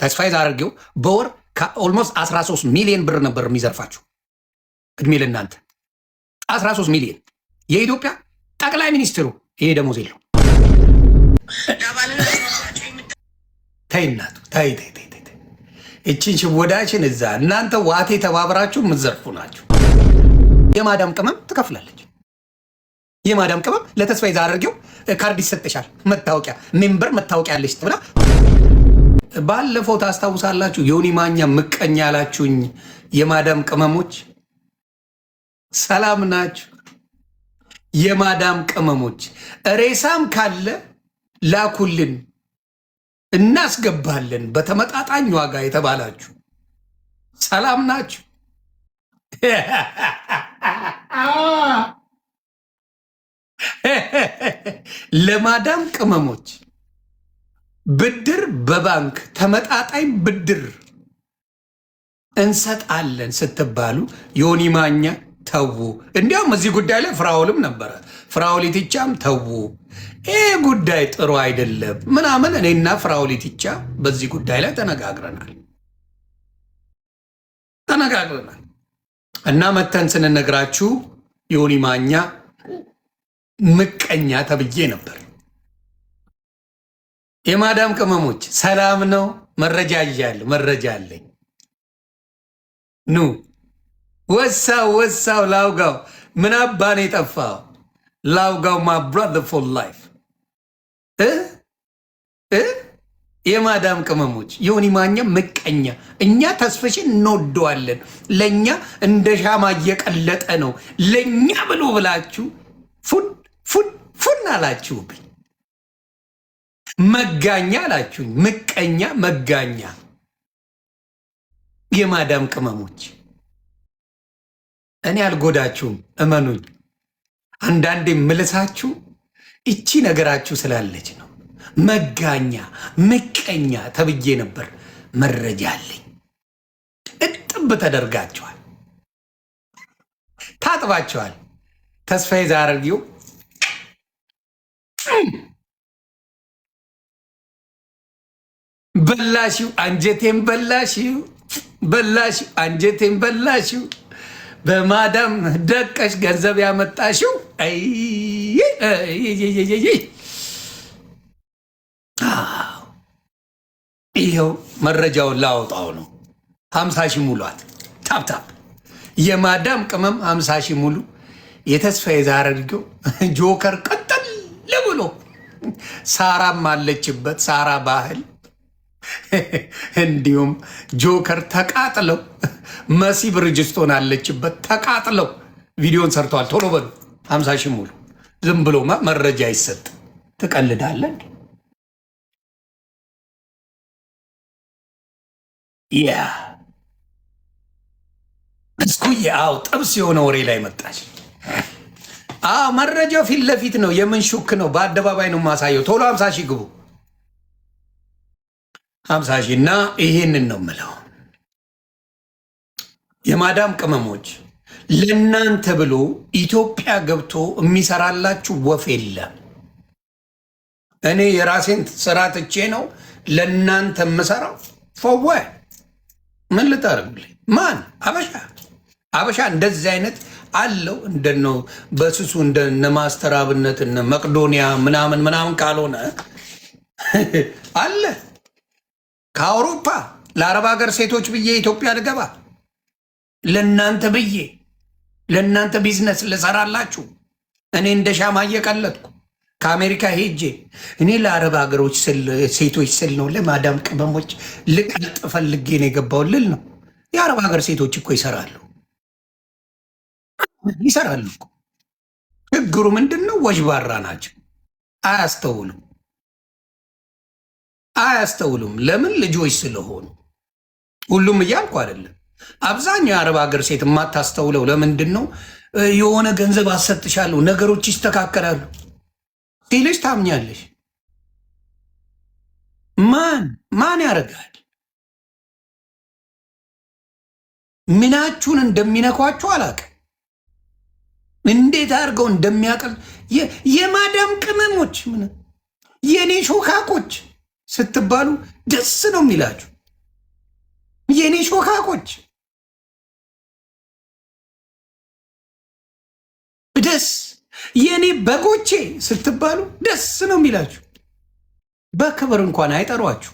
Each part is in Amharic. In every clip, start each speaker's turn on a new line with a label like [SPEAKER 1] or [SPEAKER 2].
[SPEAKER 1] ተስፋዬ ዛርጌው በወር ኦልሞስት 13 ሚሊዮን ብር ነበር የሚዘርፋችሁ። እድሜ ለእናንተ 13 ሚሊዮን። የኢትዮጵያ ጠቅላይ ሚኒስትሩ ይሄ ደሞዝ የለው። ተይ እናቱ ተይ። እችን ሽወዳችን እዛ እናንተ ዋቴ ተባብራችሁ የምትዘርፉ ናችሁ። የማዳም ቅመም ትከፍላለች። የማዳም ቅመም ለተስፋዬ ዛርጌው ካርድ ይሰጥሻል፣ መታወቂያ ሜምበር መታወቂያ አለች ብላ። ባለፈው ታስታውሳላችሁ ዮኒ ማኛ ምቀኛ ያላችሁኝ የማዳም ቅመሞች ሰላም ናችሁ? የማዳም ቅመሞች ሬሳም ካለ ላኩልን እናስገባለን በተመጣጣኝ ዋጋ የተባላችሁ ሰላም ናችሁ? ለማዳም ቅመሞች ብድር በባንክ ተመጣጣኝ ብድር እንሰጣለን ስትባሉ ዮኒ ማኛ ተዉ። እንዲያውም እዚህ ጉዳይ ላይ ፍራውልም ነበረ። ፍራውል ኢቲቻም ተዉ፣ ይህ ጉዳይ ጥሩ አይደለም ምናምን። እኔና ፍራውል ኢቲቻ በዚህ ጉዳይ ላይ ተነጋግረናል እና መተን ስንነግራችሁ ዮኒ ማኛ ምቀኛ ተብዬ ነበር። የማዳም ቅመሞች ሰላም ነው? መረጃ ይዣለሁ፣ መረጃ አለኝ። ኑ ወሳው ላውጋው ምን አባን የጠፋው ላውጋው ማ ብራዘር ፎር ላይፍ። የማዳም ቅመሞች ዮኒ ማኛ ምቀኛ። እኛ ተስፍሽን እንወደዋለን፣ ለእኛ እንደ ሻማ እየቀለጠ ነው፣ ለእኛ ብሎ ብላችሁ ፉን አላችሁብኝ። መጋኛ አላችሁኝ። ምቀኛ መጋኛ። የማዳም ቅመሞች እኔ አልጎዳችሁም፣ እመኑኝ። አንዳንዴ ምልሳችሁ እቺ ነገራችሁ ስላለች ነው። መጋኛ ምቀኛ ተብዬ ነበር። መረጃ አለኝ። እጥብ ተደርጋችኋል፣ ታጥባችኋል። ተስፋዬ ዛርጌው በላሽው፣ አንጀቴን በላሽው፣ አንጀቴን በላሽው። በማዳም ደቀሽ ገንዘብ ያመጣሽው። ይኸው መረጃውን ላወጣው ነው። 50 ሺህ ሙሏት። ታፕታፕ የማዳም ቅመም 50 ሺህ ሙሉ። የተስፋዬ ዛርጌው ጆከር ቀጠል ብሎ ሳራም አለችበት፣ ሳራ ባህል እንዲሁም ጆከር ተቃጥለው መሲ ብርጅስቶን አለችበት፣ ተቃጥለው ቪዲዮን ሰርተዋል። ቶሎ በሉ 50 ሺህ ሙሉ። ዝም ብሎማ መረጃ ይሰጥ። ትቀልዳለን። ያ እስኩዬ አው ጥብስ የሆነ ወሬ ላይ መጣች። መረጃው ፊት ለፊት ነው። የምን ሹክ ነው? በአደባባይ ነው ማሳየው። ቶሎ 50 ሺህ ግቡ። 50 ሺህ እና ይሄንን ነው ምለው። የማዳም ቅመሞች ለእናንተ ብሎ ኢትዮጵያ ገብቶ የሚሰራላችሁ ወፍ የለም። እኔ የራሴን ስራ ትቼ ነው ለእናንተ የምሰራው። ፈወ ምን ልታረግልኝ? ማን አበሻ እንደዚህ አይነት አለው እንደነው በስሱ እንደነ ማስተር አብነት እነ መቅዶኒያ ምናምን ካልሆነ አለ። ከአውሮፓ ለአረብ ሀገር ሴቶች ብዬ ኢትዮጵያ ልገባ ለእናንተ ብዬ ለእናንተ ቢዝነስ ልሰራላችሁ። እኔ እንደ ሻማ እየቀለጥኩ ከአሜሪካ ሄጄ እኔ ለአረብ ሀገሮች ሴቶች ስል ነው ለማዳም ቅመሞች ልቀልጥ ፈልጌ ነው የገባው ልል ነው። የአረብ ሀገር ሴቶች እኮ ይሰራሉ እኮ። ችግሩ ምንድን ነው? ወዥባራ ናቸው፣ አያስተውሉም። ለምን? ልጆች ስለሆኑ። ሁሉም እያልኩ አይደለም። አብዛኛው የአረብ ሀገር ሴት የማታስተውለው ለምንድን ነው? የሆነ ገንዘብ አሰጥሻለሁ ነገሮች ይስተካከላሉ ሲልሽ ታምኛለሽ። ማን ያደርጋል? ምናችሁን እንደሚነኳችሁ አላውቅም። እንዴት አድርገው እንደሚያቀል የማዳም ቅመሞች የኔ ሾካቆች ስትባሉ ደስ ነው የሚላችሁ። የኔ ሾካኮች ደስ የኔ በጎቼ ስትባሉ ደስ ነው የሚላችሁ። በክብር እንኳን አይጠሯችሁ።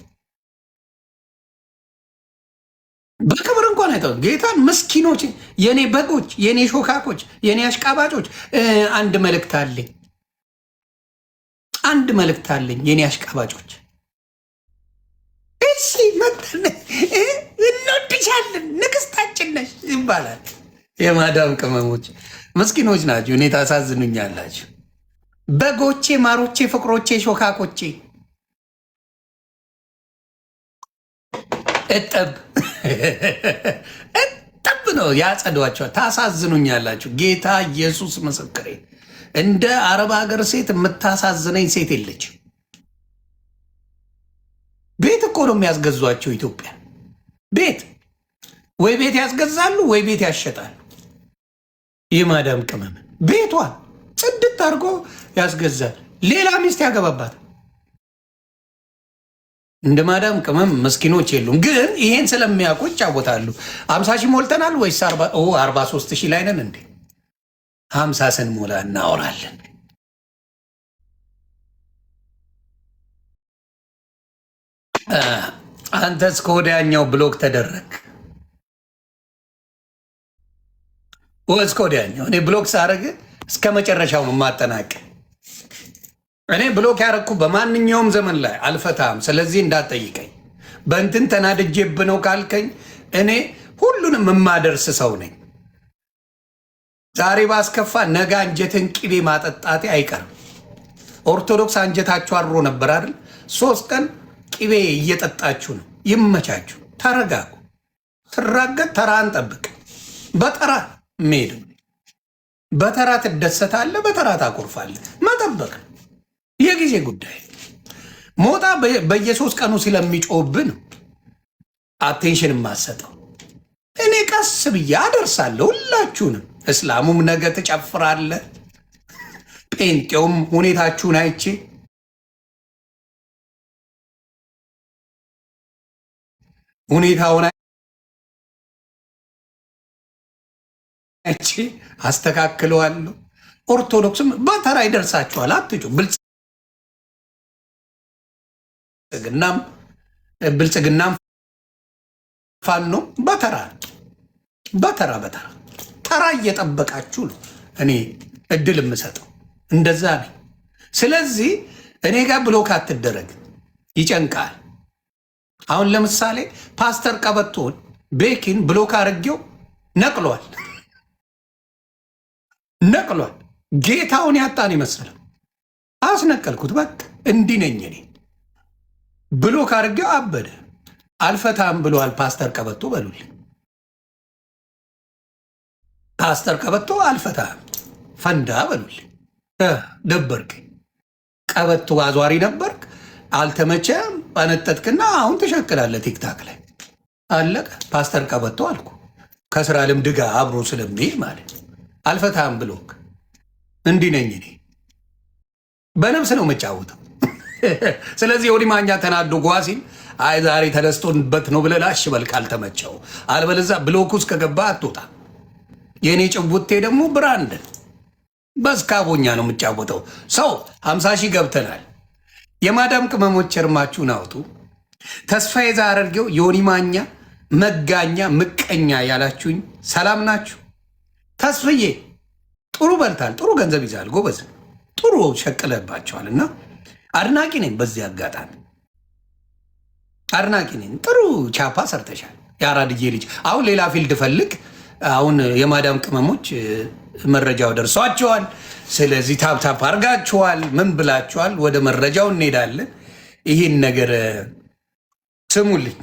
[SPEAKER 1] በክብር እንኳን አይጠሩ ጌታን። ምስኪኖች፣ የኔ በጎች፣ የኔ ሾካኮች፣ የኔ አሽቃባጮች። አንድ መልእክት አለኝ፣ አንድ መልእክት አለኝ። የኔ አሽቃባጮች እሺ መጠን እንወድሻለን፣ ንግስታችን ነሽ ይባላል። የማዳም ቅመሞች ምስኪኖች ናቸው። እኔ ታሳዝኑኛላችሁ። በጎቼ፣ ማሮቼ፣ ፍቅሮቼ፣ ሾካኮቼ እጠብ እጠብ ነው ያጸዷቸዋል። ታሳዝኑኛላችሁ። ጌታ ኢየሱስ ምስክሬ፣ እንደ አረብ ሀገር ሴት የምታሳዝነኝ ሴት የለች። ቤት እኮ ነው የሚያስገዟቸው። ኢትዮጵያ ቤት ወይ ቤት ያስገዛሉ ወይ ቤት ያሸጣሉ። የማዳም ቅመም ቤቷን ጽድት አድርጎ ያስገዛል። ሌላ ሚስት ያገባባት እንደ ማዳም ቅመም መስኪኖች የሉም። ግን ይሄን ስለሚያውቁ ይጫወታሉ። 50 ሺህ ሞልተናል ወይስ 43 ሺህ ላይ ነን እንዴ? 50 ስንሞላ እናወራለን። አንተ እስከ ወዲያኛው ብሎክ ተደረግ። እስከ ወዲያኛው እኔ ብሎክ ሳረግ እስከ መጨረሻው ነው ማጠናቀቅ። እኔ ብሎክ ያረኩ በማንኛውም ዘመን ላይ አልፈታም። ስለዚህ እንዳትጠይቀኝ። በእንትን ተናድጄብ ነው ካልከኝ እኔ ሁሉንም የማደርስ ሰው ነኝ። ዛሬ ባስከፋ ነገ አንጀትን ቅቤ ማጠጣቴ አይቀርም። ኦርቶዶክስ አንጀታችሁ አድሮ ነበር አይደል? 3 ቀን ቅቤ እየጠጣችሁ ነው። ይመቻችሁ። ተረጋጉ። ትራገጥ ተራን ጠብቅ። በተራ ሜድ በተራ ትደሰታለህ፣ በተራ ታኮርፋለህ። መጠበቅ የጊዜ ጉዳይ። ሞጣ በየ3 ቀኑ ስለሚጮህብን አቴንሽን የማሰጠው እኔ ቀስ ብዬ አደርሳለሁ ሁላችሁንም። እስላሙም ነገ ትጨፍራለህ፣ ጴንጤውም ሁኔታችሁን አይቼ ሁኔታውን አይቼ አስተካክለዋለሁ። ኦርቶዶክስም በተራ ይደርሳችኋል። አትጩ። ብልጽግናም ፋኖ በተራ በተራ ተራ እየጠበቃችሁ ነው እኔ እድል የምሰጠው። እንደዛ ነኝ። ስለዚህ እኔ ጋር ብሎክ አትደረግ፣ ይጨንቃል። አሁን ለምሳሌ ፓስተር ቀበቶን ቤኪን ብሎክ አድርጌው ነቅሏል። ጌታውን ያጣን ይመስላል። አስነቀልኩት። በቃ እንዲህ ነኝ እኔ። ብሎክ አድርጌው አበደ። አልፈታም ብሏል ፓስተር ቀበቶ በሉልኝ። ፓስተር ቀበቶ አልፈታም ፈንዳ በሉልኝ። ደበርክ። ቀበቶ አዟሪ ነበርክ፣ አልተመቸም፣ ባነጠጥክና አሁን ተሸክላለህ ቲክታክ ላይ አለቀ። ፓስተር ቀበቶ አልኩ። ከስራ ልምድ ጋር አብሮ ስለሚሄድ ማለት አልፈታም ብሎክ። እንዲህ ነኝ እኔ። በነፍስ ነው የምጫወተው። ስለዚህ የወዲ ማኛ ተናዶ ጓ ሲል አይ ዛሬ ተደስቶንበት ነው ብለህ ላሽ በል ካልተመቸው። አልበለዚያ ብሎክ ውስጥ ከገባ አትወጣ። የእኔ ጭውቴ ደግሞ ብራንድን በስካቦኛ ነው የምጫወተው። ሰው 50 ሺህ ገብተናል። የማዳም ቅመሞች እርማችሁን አውጡ። ተስፋዬ ዛረርጌው የወዲ ማኛ መጋኛ ምቀኛ ያላችሁኝ ሰላም ናችሁ? ተስፍዬ ጥሩ በልታል፣ ጥሩ ገንዘብ ይዛል፣ ጎበዝ ጥሩ ሸቅለባቸዋል እና አድናቂ ነኝ። በዚህ አጋጣሚ አድናቂ ነኝ። ጥሩ ቻፓ ሰርተሻል የአራድዬ ልጅ። አሁን ሌላ ፊልድ ፈልግ። አሁን የማዳም ቅመሞች መረጃው ደርሷቸዋል። ስለዚህ ታፕታፕ አርጋችኋል፣ ምን ብላችኋል? ወደ መረጃው እንሄዳለን። ይህን ነገር ስሙልኝ።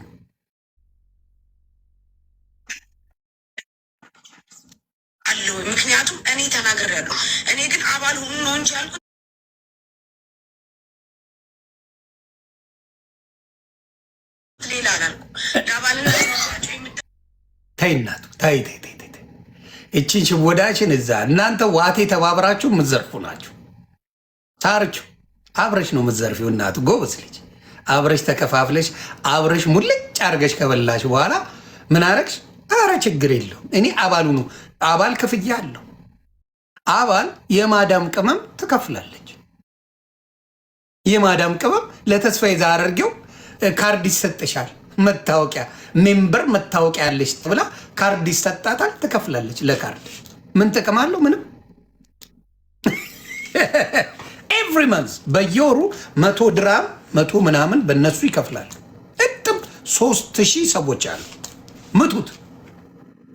[SPEAKER 2] አለው ምክንያቱም እኔ ተናግሬያለሁ። እኔ ግን አባል ሁኑ ነው እንጂ ያልኩት ሌላ አላልኩም። ለአባልነት
[SPEAKER 1] ተይ እናቱ ተይ። እቺን ሽወዳችን እዛ እናንተ ዋቴ ተባብራችሁ የምትዘርፉ ናችሁ። ታርቹ አብረሽ ነው የምትዘርፊው። እናቱ ጎበዝ ልጅ አብረሽ ተከፋፍለሽ አብረሽ ሙልጭ አርገሽ ከበላሽ በኋላ ምን አረግሽ? አረ ችግር የለውም እኔ አባሉ ነው። አባል ክፍያ አለው። አባል የማዳም ቅመም ትከፍላለች። የማዳም ቅመም ለተስፋዬ ዛረርጌው ካርድ ይሰጥሻል፣ መታወቂያ ሜምበር መታወቂያ ያለች ተብላ ካርድ ይሰጣታል፣ ትከፍላለች። ለካርድ ምን ጥቅም አለው? ምንም። ኤቭሪ መንዝ በየወሩ 100 ድራም 100 ምናምን በእነሱ ይከፍላል። እጥም 3000 ሰዎች አሉ። ምቱት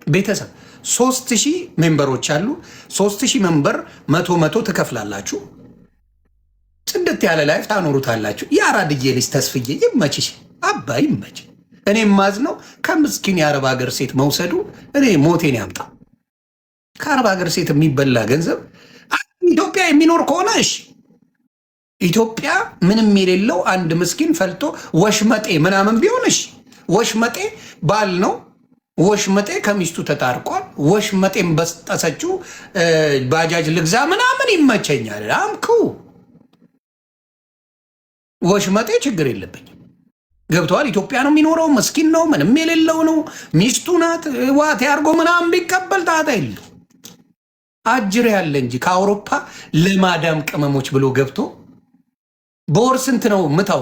[SPEAKER 1] ቤተሰብ 3000 ሜምበሮች አሉ። 3000 ሜምበር 100 ትከፍላላችሁ። ጽድት ያለ ላይፍ ታኖሩታላችሁ። የአራድዬ ልጅ ተስፍዬ ይመችሽ፣ አባ ይመች። እኔ ማዝነው ከምስኪን የአረብ ሀገር ሴት መውሰዱ እኔ ሞቴን ያምጣ። ከአረብ ሀገር ሴት የሚበላ ገንዘብ ኢትዮጵያ የሚኖር ከሆነ እሺ፣ ኢትዮጵያ ምንም የሌለው አንድ ምስኪን ፈልቶ ወሽመጤ ምናምን ቢሆን እሺ። ወሽመጤ ባል ነው። ወሽመጤ ከሚስቱ ተጣርቋል። ወሽመጤን በስጠሰችው ባጃጅ ልግዛ ምናምን ይመቸኛል። አምኩ ወሽመጤ ችግር የለብኝም። ገብተዋል። ኢትዮጵያ ነው የሚኖረው። ምስኪን ነው፣ ምንም የሌለው ነው። ሚስቱ ናት። ዋቴ አርጎ ምናምን ቢቀበል ጣጣ የለው። አጅር ያለ እንጂ ከአውሮፓ ለማዳም ቅመሞች ብሎ ገብቶ በወር ስንት ነው ምታው?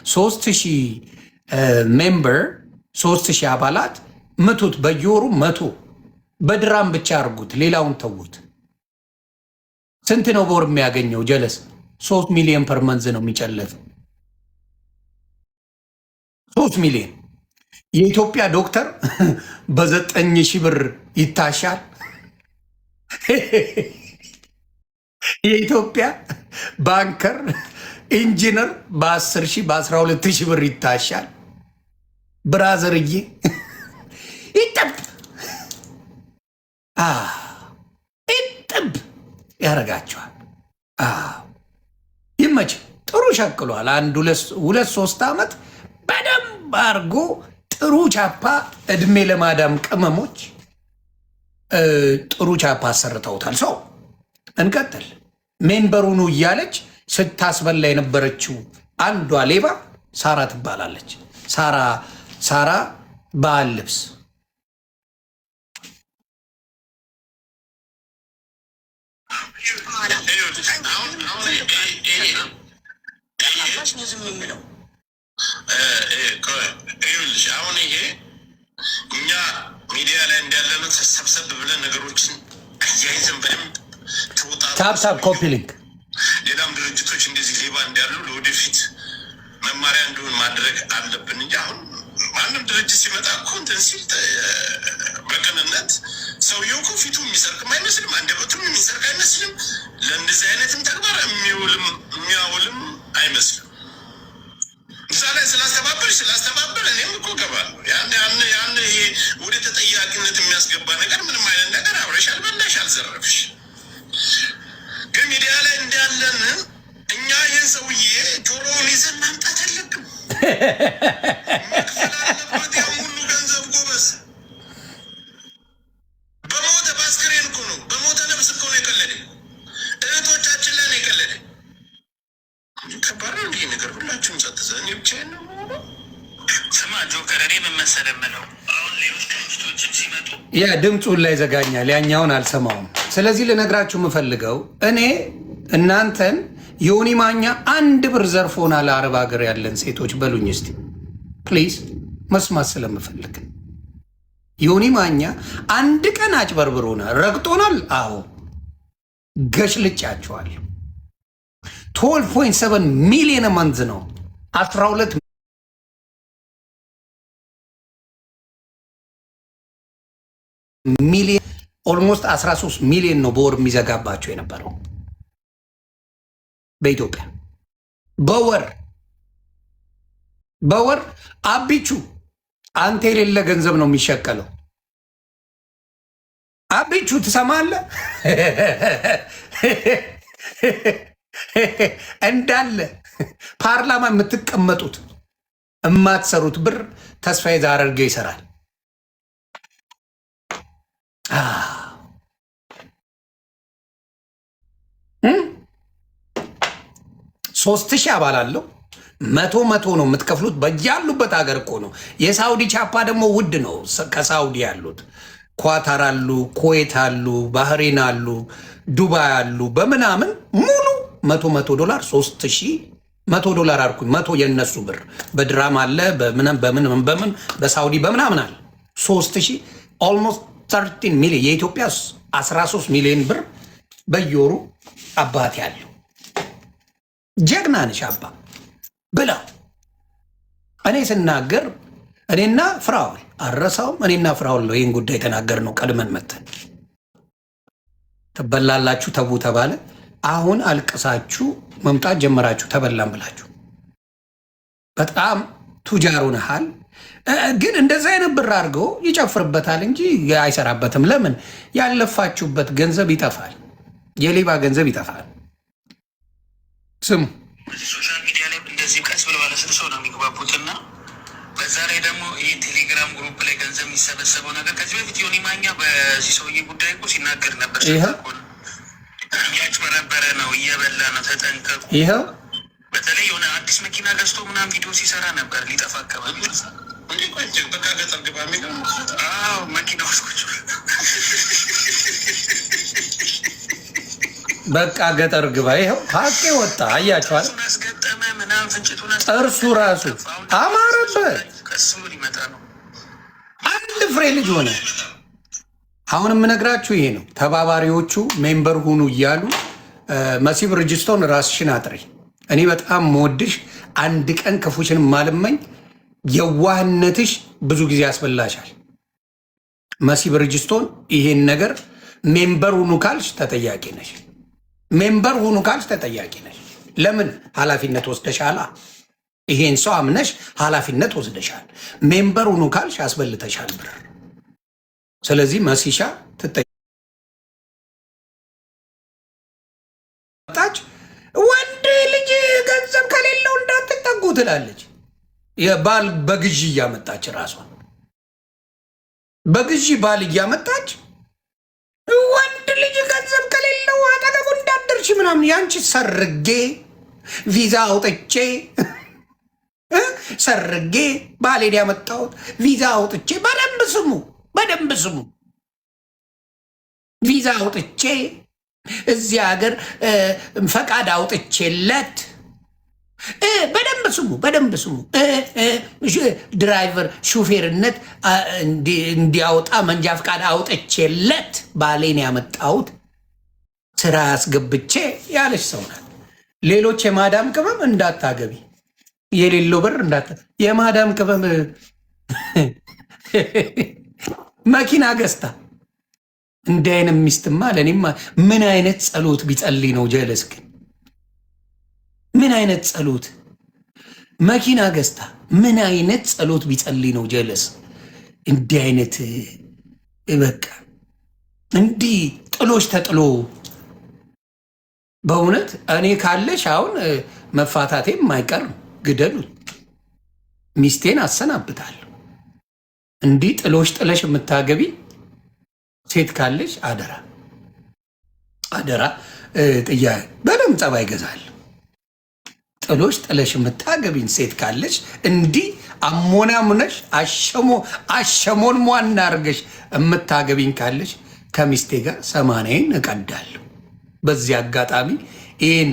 [SPEAKER 1] 3000 ሜምበር 3000 አባላት ምቱት። በየወሩ 100 በድራም ብቻ አርጉት። ሌላውን ተዉት። ስንት ነው በወር የሚያገኘው? ጀለስ 3 ሚሊዮን ፐር መንዝ ነው የሚጨለፍ 3 ሚሊዮን። የኢትዮጵያ ዶክተር በ9000 ብር ይታሻል። የኢትዮጵያ ባንከር ኢንጂነር በ10,000 በ12,000 ብር ይታሻል። ብራዘርዬ ይጠብ ይጠብ ያደርጋቸዋል። ይመች። ጥሩ ሸቅሏል። አንድ 2-3 ዓመት በደንብ አድርጎ ጥሩ ቻፓ። እድሜ ለማዳም ቅመሞች ጥሩ ቻፓ አሰርተውታል። ሰው እንቀጥል። ሜምበሩኑ እያለች ስታስበላ የነበረችው አንዷ ሌባ ሳራ ትባላለች። ሳራ በዓል ልብስ
[SPEAKER 3] አሁን ይሄ እኛ ሚዲያ ላይ እንዳለነው ተሰብሰብ ብለን ነገሮችን አያይዘን በደንብ
[SPEAKER 1] ታፕታፕ ኮፒ ሊንክ
[SPEAKER 3] ሌላም ድርጅቶች እንደዚህ ሌባ እንዳሉ ለወደፊት መማሪያ እንዲሆን ማድረግ አለብን እንጂ አሁን ማንም ድርጅት ሲመጣ እኮ እንትን ሲል በቅንነት ሰውየው እኮ ፊቱ የሚሰርቅም አይመስልም፣ አንደበቱም የሚሰርቅ አይመስልም። ለእንደዚህ አይነትም ተግባር የሚያውልም አይመስልም። እዛ ላይ ስላስተባበር እኔም እኮ ገባለሁ። ያን ይሄ ወደ ተጠያቂነት የሚያስገባ ነገር ምንም አይነት ነገር አብረሽ አልበላሽ አልዘረፍሽ። ግን ሚዲያ ላይ እንዳለን እኛ ይህን ሰውዬ ጆሮውን ይዘን ማምጣት አለብን። መክፈል አለበት ያን ሁሉ ገንዘብ ጎበዝ። በሞተ በአስክሬን እኮ ነው፣ በሞተ ነፍስ እኮ ነው የቀለደ። እህቶቻችን ላይ ነው የቀለደ። ከባድ ነው እንዲህ ነገር። ሁላችሁም ጸጥዘ እኔ ብቻዬን ነው ስማ ጆከር፣ እኔ ምን መሰለህ የምለው አሁን ሌሎች ድርጅቶችም ሲመጡ
[SPEAKER 1] ያ ድምፁን ላይ ዘጋኛል፣ ያኛውን አልሰማውም። ስለዚህ ልነግራችሁ የምፈልገው እኔ እናንተን ዮኒ ማኛ 1 ብር ዘርፎናል አረብ ሀገር ያለን ሴቶች በሉኝ እስቲ ፕሊዝ፣ መስማት ስለምፈልግ። ዮኒ ማኛ 1 ቀን አጭበርብሮናል፣ ረግጦናል። አዎ ገሽልጫቸዋል። 12.7 ሚሊዮን መንዝ ነው 12 ሚሊዮን ኦልሞስት 13 ሚሊዮን ነው በወር የሚዘጋባቸው የነበረው በኢትዮጵያ በወር አቢቹ አንተ የሌለ ገንዘብ ነው የሚሸቀለው። አቢቹ ትሰማለህ? እንዳለ ፓርላማ የምትቀመጡት የማትሰሩት ብር ተስፋዬ ዛረርጌ ይሰራል። 3000 አባል አለው። መቶ ነው የምትከፍሉት በያሉበት ሀገር እኮ ነው። የሳውዲ ቻፓ ደግሞ ውድ ነው። ከሳውዲ ያሉት ኳታር አሉ፣ ኩዌት አሉ፣ ባህሬን አሉ፣ ዱባይ አሉ፣ በምናምን ሙሉ $100 $3,100 አልኩኝ። 100 የነሱ ብር በድራም አለ በምን በሳውዲ በምናምን አለ 3000 ኦልሞስት 13 ሚሊዮን የኢትዮጵያ 13 ሚሊዮን ብር በየወሩ አባት ያለው ጀግና ነሽ አባ ብለው እኔ ስናገር እኔና ፍራውል አረሳውም። እኔና ፍራውል ነው ይህን ጉዳይ የተናገር ነው። ቀድመን መተን ትበላላችሁ ተቡ ተባለ። አሁን አልቅሳችሁ መምጣት ጀመራችሁ ተበላም ብላችሁ በጣም ቱጃሩ ነሃል። ግን እንደዛ አይነት ብር አድርገው ይጨፍርበታል እንጂ አይሰራበትም። ለምን? ያለፋችሁበት ገንዘብ ይጠፋል። የሌባ ገንዘብ ይጠፋል። ስሙ
[SPEAKER 2] ሶሻል ሚዲያ ላይ እንደዚህ ቀስ ብለው ባለስልክ ሰው ነው የሚግባቡትና በዛ ላይ ደግሞ ይህ ቴሌግራም ግሩፕ ላይ ገንዘብ የሚሰበሰበው ነገር ከዚህ በፊት ዮኒ ማኛ በዚህ ሰውዬ ጉዳይ እኮ ሲናገር ነበር። እያጭበረበረ ነው፣ እየበላ ነው፣ ተጠንቀቁ።
[SPEAKER 1] ይኸው
[SPEAKER 2] በተለይ የሆነ አዲስ መኪና ገዝቶ ምናምን ቪዲዮ ሲሰራ ነበር። ሊጠፋ አካባቢ
[SPEAKER 3] በቃ ገጠር ግባ የሚለው
[SPEAKER 2] መኪና ውስጥ
[SPEAKER 1] በቃ ገጠር ግባ። ይኸው ሀቄ ወጣ። አያቸዋል።
[SPEAKER 2] አስገጠመ ምናምን ፍንጭቱን
[SPEAKER 1] ጥርሱ ራሱ አማረበት።
[SPEAKER 2] ቀስ ብሎ ሊመጣ ነው።
[SPEAKER 1] አንድ ፍሬ ልጅ ሆነ። አሁን የምነግራችሁ ይሄ ነው። ተባባሪዎቹ ሜምበር ሁኑ እያሉ መሲብ ርጅስቶን ራስሽን አጥሪ። እኔ በጣም መወድሽ፣ አንድ ቀን ክፉሽን ማልመኝ፣ የዋህነትሽ ብዙ ጊዜ ያስበላሻል። መሲብ ርጅስቶን ይሄን ነገር ሜምበር ሁኑ ካልሽ ተጠያቂ ነሽ። ሜምበር ሁኑ ካልሽ ተጠያቂ ነሽ። ለምን? ኃላፊነት ወስደሻላ። ይሄን ሰው አምነሽ ኃላፊነት ወስደሻል። ሜምበር ሁኑ ካልሽ ያስበልተሻል ብር። ስለዚህ መሲሻ ትጠጣች። ወንድ ልጅ ገንዘብ ከሌለው እንዳትጠጉ ትላለች። የባል በግዢ እያመጣች ራሷን በግዢ ባል እያመጣች ወንድ ልጅ ገንዘብ ከሌለው አጠገቡ እንዳደርሽ ምናምን። ያንቺ ሰርጌ ቪዛ አውጥቼ ሰርጌ ባሌን ያመጣሁት ቪዛ አውጥቼ፣ በደንብ ስሙ፣ በደንብ ስሙ። ቪዛ አውጥቼ እዚህ ሀገር ፈቃድ አውጥቼለት፣ በደንብ ስሙ፣ በደንብ ስሙ። ድራይቨር ሹፌርነት እንዲያወጣ መንጃ ፈቃድ አውጥቼለት ባሌን ያመጣሁት ስራ ያስገብቼ ያለች ሰው ናት። ሌሎች የማዳም ቅመም እንዳታገቢ፣ የሌለው በር የማዳም ቅመም መኪና ገዝታ እንዲህ አይነት ሚስትማ ለእኔማ ምን አይነት ጸሎት ቢጸልይ ነው? ጀለስ ግን ምን አይነት ጸሎት፣ መኪና ገዝታ ምን አይነት ጸሎት ቢጸልይ ነው? ጀለስ እንዲህ አይነት በቃ እንዲህ ጥሎች ተጥሎ በእውነት እኔ ካለሽ አሁን መፋታቴም አይቀርም። ግደሉኝ፣ ሚስቴን አሰናብታለሁ። እንዲህ ጥሎሽ ጥለሽ የምታገቢ ሴት ካለሽ አደራ አደራ፣ ጥያ በደም ጸባይ ይገዛል። ጥሎሽ ጥለሽ የምታገቢን ሴት ካለሽ እንዲህ አሞናሙነሽ አሸሞን ሟና አርገሽ የምታገቢኝ ካለሽ ከሚስቴ ጋር 80ን እቀዳለሁ። በዚህ አጋጣሚ ይህን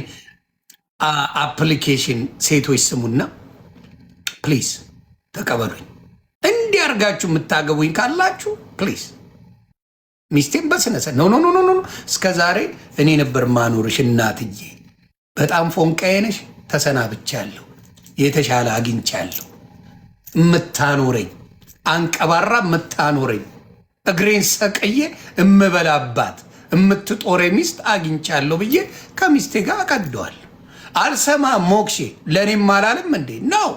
[SPEAKER 1] አፕሊኬሽን ሴቶች ስሙና ፕሊዝ ተቀበሉኝ። እንዲያርጋችሁ የምታገቡኝ ካላችሁ ፕሊዝ ሚስቴን በስነሰ ኖ ኖ ኖ ኖ። እስከ ዛሬ እኔ ነበር ማኖርሽ እናትዬ። በጣም ፎንቃዬ ነሽ። ተሰናብቻለሁ። የተሻለ አግኝቻለሁ። የምታኖረኝ አንቀባራ የምታኖረኝ እግሬን ሰቀየ እምበላባት የምትጦሬ ሚስት አግኝቻለሁ ብዬ ከሚስቴ ጋር አቀደዋል። አልሰማ ሞክሼ ለእኔም አላለም እንዴ ነው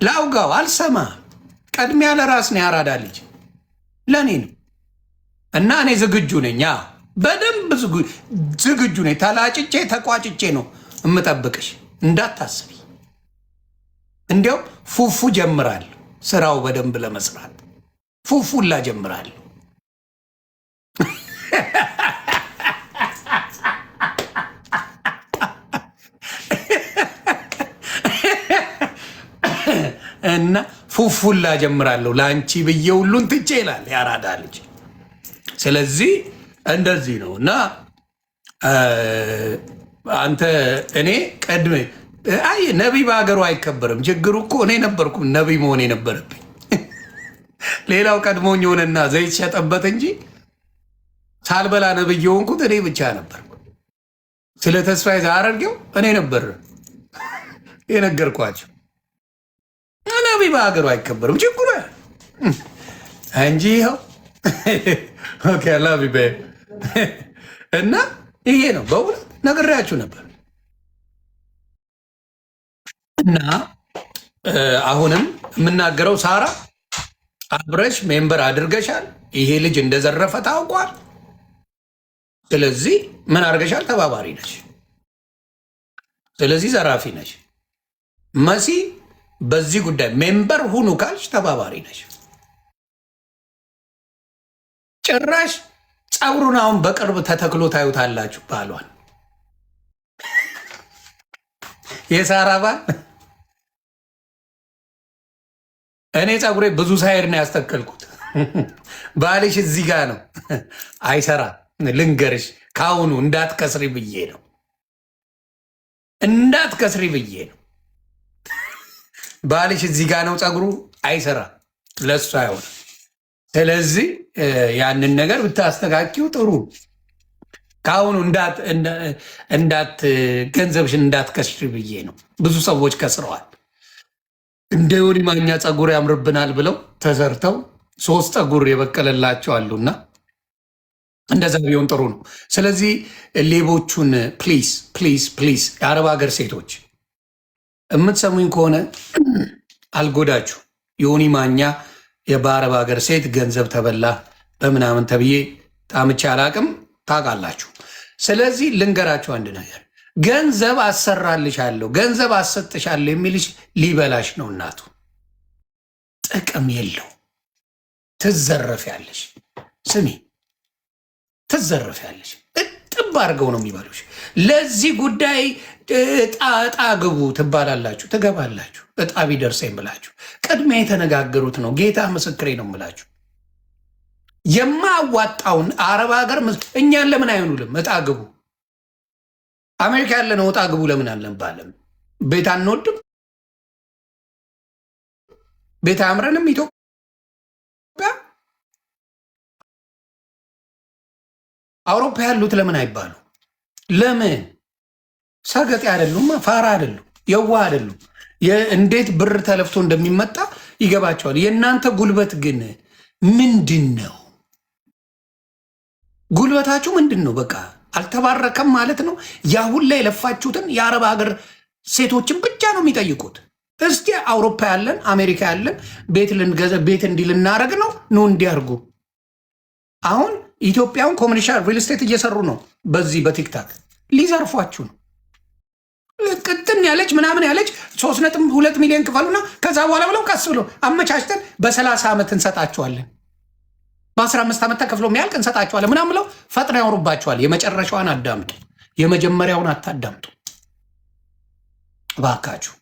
[SPEAKER 1] ላውጋው። አልሰማ ቀድሚያ ለራስ ነው። ያራዳ ልጅ ለእኔ ነው እና እኔ ዝግጁ ነኝ። በደንብ ዝግጁ ነኝ። ተላጭቼ ተቋጭቼ ነው እምጠብቅሽ፣ እንዳታስቢ። እንዲያው ፉፉ ጀምራለሁ፣ ስራው በደንብ ለመስራት ፉፉላ ጀምራለሁ። እና ፉፉላ ጀምራለሁ ለአንቺ ብዬ ሁሉን ትቼ ይላል ያራዳ ልጅ። ስለዚህ እንደዚህ ነው እና አንተ እኔ ቀድሜ አይ ነቢይ በሀገሩ አይከበርም። ችግሩ እኮ እኔ ነበርኩ ነቢይ መሆን የነበረብኝ። ሌላው ቀድሞኝ ሆነና ዘይት ሸጠበት እንጂ ሳልበላ ነብይ የሆንኩት እኔ ብቻ ነበር። ስለ ተስፋዬ ዛረርጌው እኔ ነበር የነገርኳቸው። ነቢይ በሀገሩ አይከበርም ችግሩ እንጂ ይኸው እና ይሄ ነው በእውነት ነግሬያችሁ ነበር። እና አሁንም የምናገረው ሳራ አብረሽ ሜምበር አድርገሻል። ይሄ ልጅ እንደዘረፈ ታውቋል። ስለዚህ ምን አድርገሻል? ተባባሪ ነሽ። ስለዚህ ዘራፊ ነሽ። መሲ በዚህ ጉዳይ ሜምበር ሁኑ ካልሽ ተባባሪ ነሽ። ጭራሽ ፀጉሩን አሁን በቅርብ ተተክሎ ታዩታላችሁ። ባሏን የሳራ ባል እኔ ፀጉሬ ብዙ ሳይድ ነው ያስተከልኩት። ባልሽ እዚህ ጋር ነው። አይሰራ ልንገርሽ፣ ከአሁኑ እንዳትከስሪ ብዬ ነው። እንዳትከስሪ ብዬ ነው። ባልሽ እዚህ ጋር ነው ፀጉሩ፣ አይሰራ ለሱ አይሆን። ስለዚህ ያንን ነገር ብታስተካኪው ጥሩ። ከአሁኑ ገንዘብሽን እንዳትከስሪ ብዬ ነው። ብዙ ሰዎች ከስረዋል። እንደ ዮኒ ማኛ ፀጉር ያምርብናል ብለው ተሰርተው 3 ፀጉር የበቀለላቸው አሉና እንደዛ ቢሆን ጥሩ ነው። ስለዚህ ሌቦቹን ፕሊዝ ፕሊዝ ፕሊዝ፣ የአረብ ሀገር ሴቶች የምትሰሙኝ ከሆነ አልጎዳችሁ። ዮኒ ማኛ የበአረብ ሀገር ሴት ገንዘብ ተበላ በምናምን ተብዬ ጣምቼ አላቅም፣ ታውቃላችሁ። ስለዚህ ልንገራችሁ አንድ ነገር፣ ገንዘብ አሰራልሻለሁ ገንዘብ አሰጥሻለሁ የሚልሽ ሊበላሽ ነው። እናቱ ጥቅም የለው። ትዘረፊያለሽ። ስሚ፣ ትዘረፊያለሽ። እጥብ አድርገው ነው የሚበሉሽ። ለዚህ ጉዳይ እጣ ግቡ ትባላላችሁ፣ ትገባላችሁ። እጣ ቢደርሰኝ ብላችሁ ቅድሚያ የተነጋገሩት ነው። ጌታ ምስክሬ ነው የምላችሁ። የማዋጣውን አረብ ሀገር እኛን ለምን አይሆኑልም? እጣ ግቡ። አሜሪካ ያለ ነው እጣ ግቡ ለምን አለን? ባለም ቤት አንወድም፣ ቤት አያምረንም። ኢትዮጵያ አውሮፓ ያሉት ለምን አይባሉ? ለምን ሰገጤ አይደሉም? ፋራ አይደሉም? የዋ አይደሉም? እንዴት ብር ተለፍቶ እንደሚመጣ ይገባቸዋል። የእናንተ ጉልበት ግን ምንድን ነው? ጉልበታችሁ ምንድን ነው? በቃ አልተባረከም ማለት ነው። ያሁን ላይ የለፋችሁትን የአረብ ሀገር ሴቶችን ብቻ ነው የሚጠይቁት። እስቲ አውሮፓ ያለን አሜሪካ ያለን ቤት ልንገዛ ቤት እንዲህ ልናደርግ ነው ኑ እንዲያርጉ። አሁን ኢትዮጵያውን ኮመርሻል ሪል ስቴት እየሰሩ ነው። በዚህ በቲክታክ ሊዘርፏችሁ ነው። ቅጥን ያለች ምናምን ያለች 3.2 ሚሊዮን ክፈሉና ከዛ በኋላ ብለው ቀስ ብሎ አመቻችተን በ30 ዓመት እንሰጣችኋለን፣ በ15 ዓመት ተከፍሎ የሚያልቅ እንሰጣችኋለን ምናምን ብለው ፈጥነው ያወሩባችኋል። የመጨረሻዋን አዳምጡ፣ የመጀመሪያውን አታዳምጡ እባካችሁ።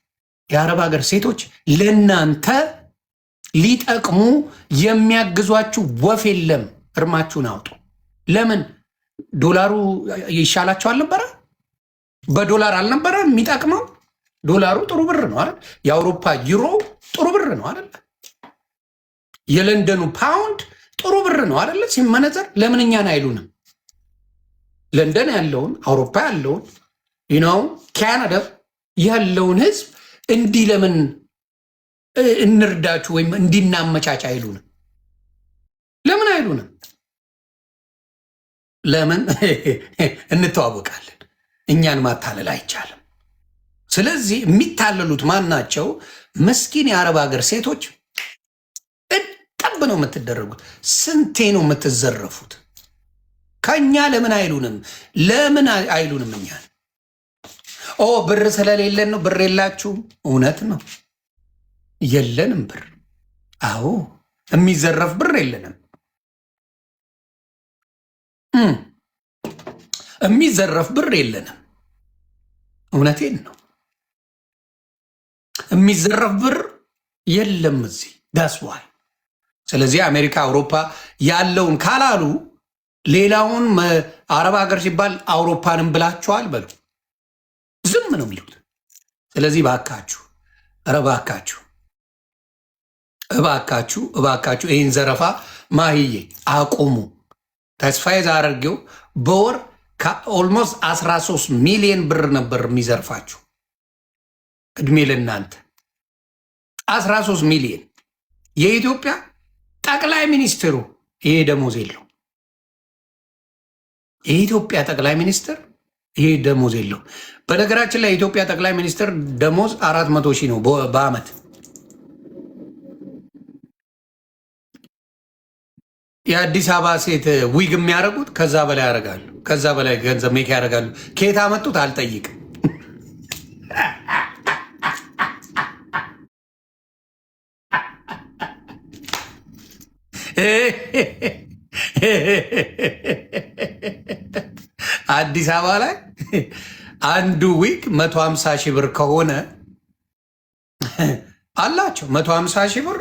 [SPEAKER 1] የአረብ ሀገር ሴቶች ለእናንተ ሊጠቅሙ የሚያግዟችሁ ወፍ የለም። እርማችሁን አውጡ። ለምን ዶላሩ ይሻላቸው አልነበረ? በዶላር አልነበረ የሚጠቅመው? ዶላሩ ጥሩ ብር ነው አይደል? የአውሮፓ ዩሮ ጥሩ ብር ነው አይደል? የለንደኑ ፓውንድ ጥሩ ብር ነው አይደል? ሲመነዘር ለምን እኛን አይሉንም? ለንደን ያለውን አውሮፓ ያለውን ነው ካናዳ ያለውን ህዝብ እንዲህ ለምን እንርዳችሁ ወይም እንዲናመቻች አይሉንም? ለምን አይሉንም? ለምን እንተዋወቃለን። እኛን ማታለል አይቻልም። ስለዚህ የሚታለሉት ማን ናቸው? ምስኪን የአረብ ሀገር ሴቶች እጠብ ነው የምትደረጉት። ስንቴ ነው የምትዘረፉት? ከእኛ ለምን አይሉንም? ለምን አይሉንም? እኛን ብር ስለሌለን ነው። ብር የላችሁም? እውነት ነው፣ የለንም ብር። አዎ የሚዘረፍ ብር የለንም። የሚዘረፍ ብር የለንም። እውነቴን ነው። የሚዘረፍ ብር የለም እዚህ ዳስ ዋይ። ስለዚህ አሜሪካ አውሮፓ ያለውን ካላሉ ሌላውን አረብ ሀገር ሲባል አውሮፓንም ብላችኋል በሉ፣ ዝም ነው የሚሉት። ስለዚህ እባካችሁ፣ ኧረ እባካችሁ፣ እባካችሁ፣ እባካችሁ ይህን ዘረፋ ማህዬ አቁሙ። ተስፋዬ ዛረርጌው በወር ኦልሞስት 13 ሚሊዮን ብር ነበር የሚዘርፋችሁ። እድሜ ለእናንተ 13 ሚሊዮን። የኢትዮጵያ ጠቅላይ ሚኒስትሩ ይሄ ደሞዝ የለው። የኢትዮጵያ ጠቅላይ ሚኒስትር ይሄ ደሞዝ የለው። በነገራችን ላይ የኢትዮጵያ ጠቅላይ ሚኒስትር ደሞዝ 400 ሺህ ነው በአመት። የአዲስ አበባ ሴት ዊግ የሚያደርጉት ከዛ በላይ ያደርጋሉ። ከዛ በላይ ገንዘብ ሜክ ያደርጋሉ። ከየት አመጡት አልጠይቅም። አዲስ አበባ ላይ አንዱ ዊግ 150 ሺህ ብር ከሆነ አላቸው። 150 ሺህ ብር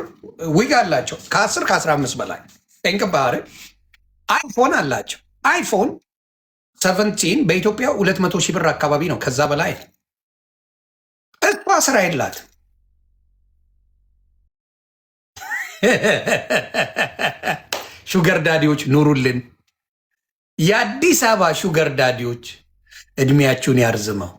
[SPEAKER 1] ዊግ አላቸው። ከ10 ከ15 በላይ ጠንቅባሪ አይፎን አላቸው። አይፎን 17 በኢትዮጵያ 200 ሺህ ብር አካባቢ ነው። ከዛ በላይ እሷ ስራ የላት። ሹገር ዳዲዎች ኑሩልን። የአዲስ አበባ ሹገር ዳዲዎች እድሜያችሁን ያርዝመው፣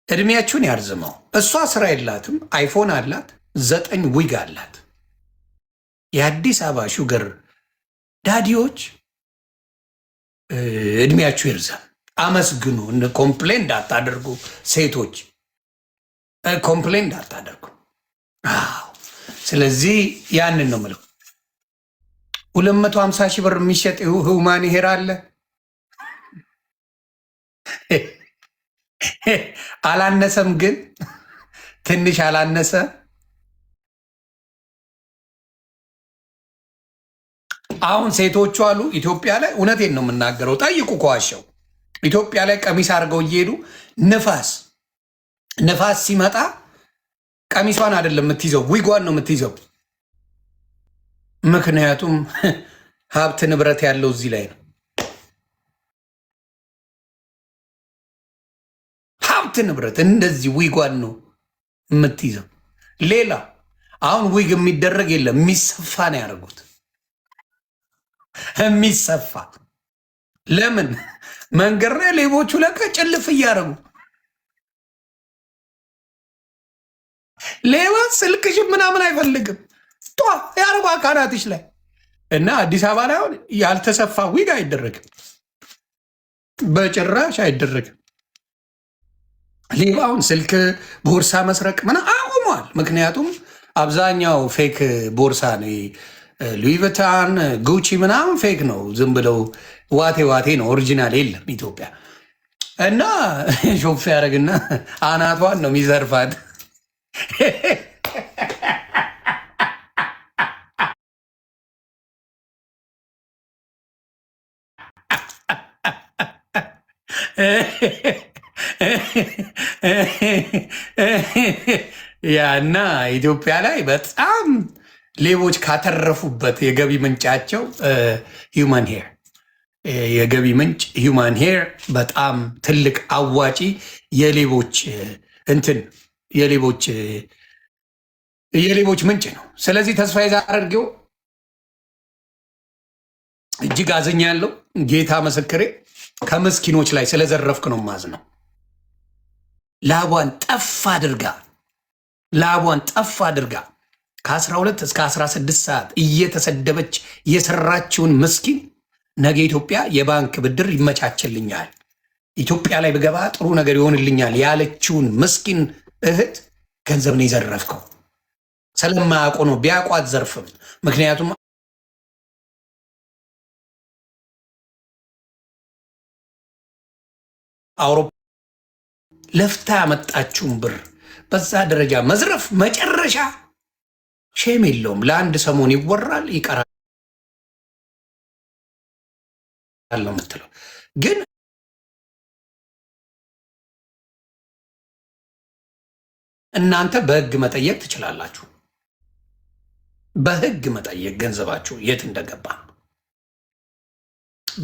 [SPEAKER 1] እድሜያችሁን ያርዝመው። እሷ ስራ የላትም። አይፎን አላት፣ 9 ዊግ አላት። የአዲስ አበባ ሹገር ዳዲዎች እድሜያችሁ ይርዘም። አመስግኑ። ኮምፕሌን እንዳታደርጉ ሴቶች፣ ኮምፕሌን እንዳታደርጉ። ስለዚህ ያንን ነው ምለው። 250 ሺህ ብር የሚሸጥ ሁማን ሄር አለ። አላነሰም፣ ግን ትንሽ አላነሰ። አሁን ሴቶቹ አሉ ኢትዮጵያ ላይ፣ እውነቴን ነው የምናገረው፣ ጠይቁ ከዋሸው። ኢትዮጵያ ላይ ቀሚስ አድርገው እየሄዱ ንፋስ ሲመጣ ቀሚሷን አይደለም የምትይዘው፣ ዊጓን ነው የምትይዘው። ምክንያቱም ሀብት ንብረት ያለው እዚህ ላይ ነው። ሀብት ንብረት እንደዚህ ዊጓን ነው የምትይዘው። ሌላ አሁን ዊግ የሚደረግ የለም፣ የሚሰፋ ነው ያደርጉት። የሚሰፋ ለምን መንገድ ላይ ሌቦቹ ለቀ ጭልፍ እያደረጉ ሌባ ስልክሽ ምናምን አይፈልግም። ጧ የአርባ ካናትሽ ላይ እና አዲስ አበባ ላይ አሁን ያልተሰፋ ዊግ አይደረግም፣ በጭራሽ አይደረግም። ሌባውን ስልክ ቦርሳ መስረቅ ምን አቁሟል። ምክንያቱም አብዛኛው ፌክ ቦርሳ ነው። ሉዊቪታን ጉቺ ምናምን ፌክ ነው። ዝም ብለው ዋቴ ነው። ኦሪጂናል የለም ኢትዮጵያ። እና ሾፍ ያደረግና አናቷን ነው የሚዘርፋት። ያና ኢትዮጵያ ላይ በጣም ሌቦች ካተረፉበት የገቢ ምንጫቸው ሂውማን ሄር፣ የገቢ ምንጭ ሂውማን ሄር በጣም ትልቅ አዋጪ የሌቦች እንትን የሌቦች ምንጭ ነው። ስለዚህ ተስፋዬ ዛረርጌው እጅግ አዝኛለሁ። ጌታ ምስክሬ፣ ከምስኪኖች ላይ ስለዘረፍክ ነው ማዝነው። ላቧን ጠፍ አድርጋ ከ12 እስከ 16 ሰዓት እየተሰደበች የሰራችውን ምስኪን ነገ ኢትዮጵያ የባንክ ብድር ይመቻችልኛል፣ ኢትዮጵያ ላይ ብገባ ጥሩ ነገር ይሆንልኛል ያለችውን ምስኪን እህት ገንዘብ ነው የዘረፍከው። ስለማያውቁ ነው። ቢያውቁ አትዘርፍም። ምክንያቱም አውሮፓ ለፍታ ያመጣችውን ብር በዛ ደረጃ መዝረፍ መጨረሻ ሼም የለውም። ለአንድ ሰሞን ይወራል ይቀራል ነው የምትለው ግን እናንተ በህግ መጠየቅ ትችላላችሁ። በህግ መጠየቅ ገንዘባችሁ የት እንደገባ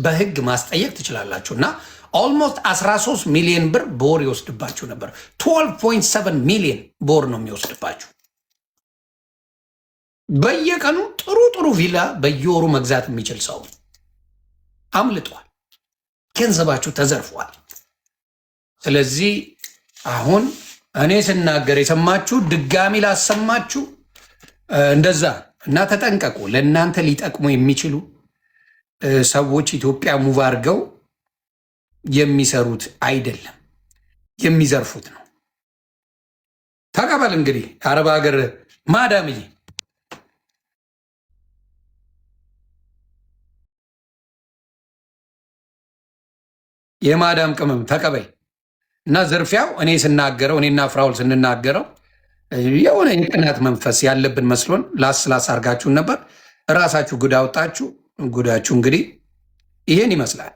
[SPEAKER 1] በህግ ማስጠየቅ ትችላላችሁ። እና ኦልሞስት 13 ሚሊዮን ብር በወር ይወስድባችሁ ነበር። 12.7 ሚሊዮን በወር ነው የሚወስድባችሁ። በየቀኑ ጥሩ ጥሩ ቪላ በየወሩ መግዛት የሚችል ሰው አምልጧል። ገንዘባችሁ ተዘርፏል። ስለዚህ አሁን እኔ ስናገር የሰማችሁ ድጋሚ ላሰማችሁ እንደዛ እና ተጠንቀቁ። ለእናንተ ሊጠቅሙ የሚችሉ ሰዎች ኢትዮጵያ ሙቭ አድርገው የሚሰሩት አይደለም፣ የሚዘርፉት ነው። ተቀበል እንግዲህ አረብ ሀገር ማዳምዬ የማዳም ቅመም ተቀበይ እና ዝርፊያው እኔ ስናገረው እኔና ፍራውል ስንናገረው የሆነ የቅናት መንፈስ ያለብን መስሎን ላስላስ አርጋችሁን ነበር። እራሳችሁ ጉድ አወጣችሁ። ጉዳችሁ እንግዲህ ይሄን ይመስላል።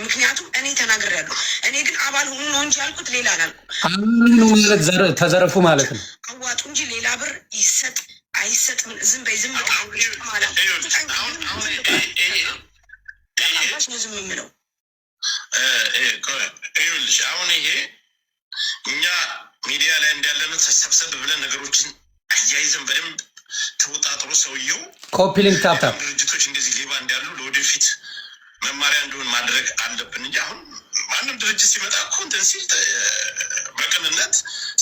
[SPEAKER 4] ምክንያቱም እኔ ተናግሬያለሁ። እኔ ግን አባል ሆኑ ነው እንጂ ያልኩት ሌላ አላልኩም።
[SPEAKER 1] አምኑ ማለት ተዘረፉ ማለት ነው።
[SPEAKER 4] አዋጡ እንጂ ሌላ ብር ይሰጥ አይሰጥም። ዝም በይ ዝም ማለት ዝም የምለው
[SPEAKER 3] ይኸውልሽ፣ አሁን ይሄ እኛ ሚዲያ ላይ እንዳለነው ተሰብሰብ ብለን ነገሮችን አያይዘን በደንብ ተወጣጥሮ ሰውየው
[SPEAKER 1] ኮፒ ሊንክ ታፕ
[SPEAKER 3] ድርጅቶች እንደዚህ ሌባ እንዳሉ ለወደፊት መማሪያ እንደሆን ማድረግ አለብን እንጂ አሁን ማንም ድርጅት ሲመጣ እኮ እንትን ሲል በቅንነት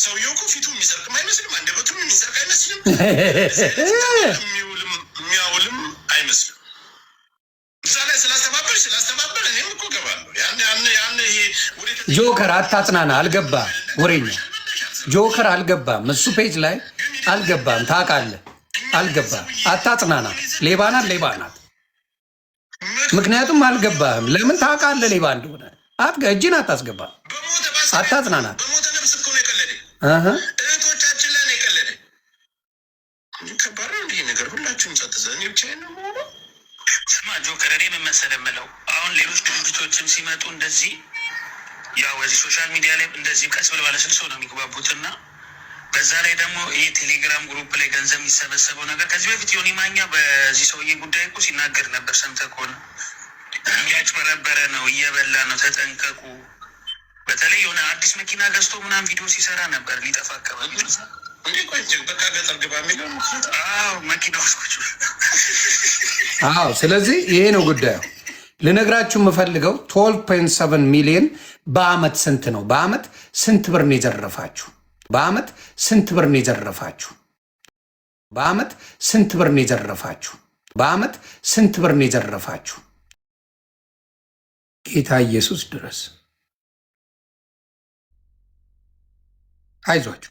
[SPEAKER 3] ሰውየው እኮ ፊቱ የሚሰርቅም አይመስልም፣ አንደበቱም የሚሰርቅ አይመስልም፣ የሚያውልም አይመስልም። እዛ ላይ ስላስተባበር እኔም እኮ ገባለሁ። ያን ይሄ
[SPEAKER 1] ጆከር አታጽናና፣ አልገባም። ወሬኛ ጆከር አልገባም። እሱ ፔጅ ላይ አልገባም። ታውቃለህ፣ አልገባም። አታጽናና። ሌባ ናት፣ ሌባ ናት። ምክንያቱም አልገባህም። ለምን ታውቃለህ ሌባ እንደሆነ። እጅን አታስገባም። አታጽናናት።
[SPEAKER 3] በሞተ ነፍስ እኮ ነው የቀለደ። እህቶቻችን ላይ ነው የቀለደ። ከባድ ነው እንዲህ ነገር። ሁላችሁም ጸጥዘ እኔ ብቻዬን ነው መሆኑ።
[SPEAKER 2] ስማ ጆከር፣ እኔ ምን መሰለህ የምለው አሁን ሌሎች ድርጅቶችም ሲመጡ እንደዚህ ያው በዚህ ሶሻል ሚዲያ ላይ እንደዚህ ቀስ ብለው ባለስልሶ ነው የሚግባቡትና በዛ ላይ ደግሞ ይህ ቴሌግራም ግሩፕ ላይ ገንዘብ የሚሰበሰበው ነገር ከዚህ በፊት ዮኒ ማኛ በዚህ ሰውዬ ጉዳይ እኮ ሲናገር ነበር። ሰምተህ ከሆነ እያጭበረበረ ነው፣ እየበላ ነው፣ ተጠንቀቁ። በተለይ የሆነ አዲስ መኪና ገዝቶ ምናምን ቪዲዮ ሲሰራ ነበር። ሊጠፋ አካባቢ
[SPEAKER 3] እንዴ ቆይ በቃ ገጠር ግባ የሚለው
[SPEAKER 2] መኪና ውስጥ።
[SPEAKER 1] አዎ፣ ስለዚህ ይሄ ነው ጉዳዩ። ልነግራችሁ የምፈልገው 12.7 ሚሊዮን በአመት ስንት ነው? በአመት ስንት ብር ነው የዘረፋችሁ? በአመት ስንት ብር ነው የዘረፋችሁ? በአመት ስንት ብር ነው የዘረፋችሁ? በአመት ስንት ብር ነው የዘረፋችሁ? ጌታ ኢየሱስ ድረስ አይዟችሁ።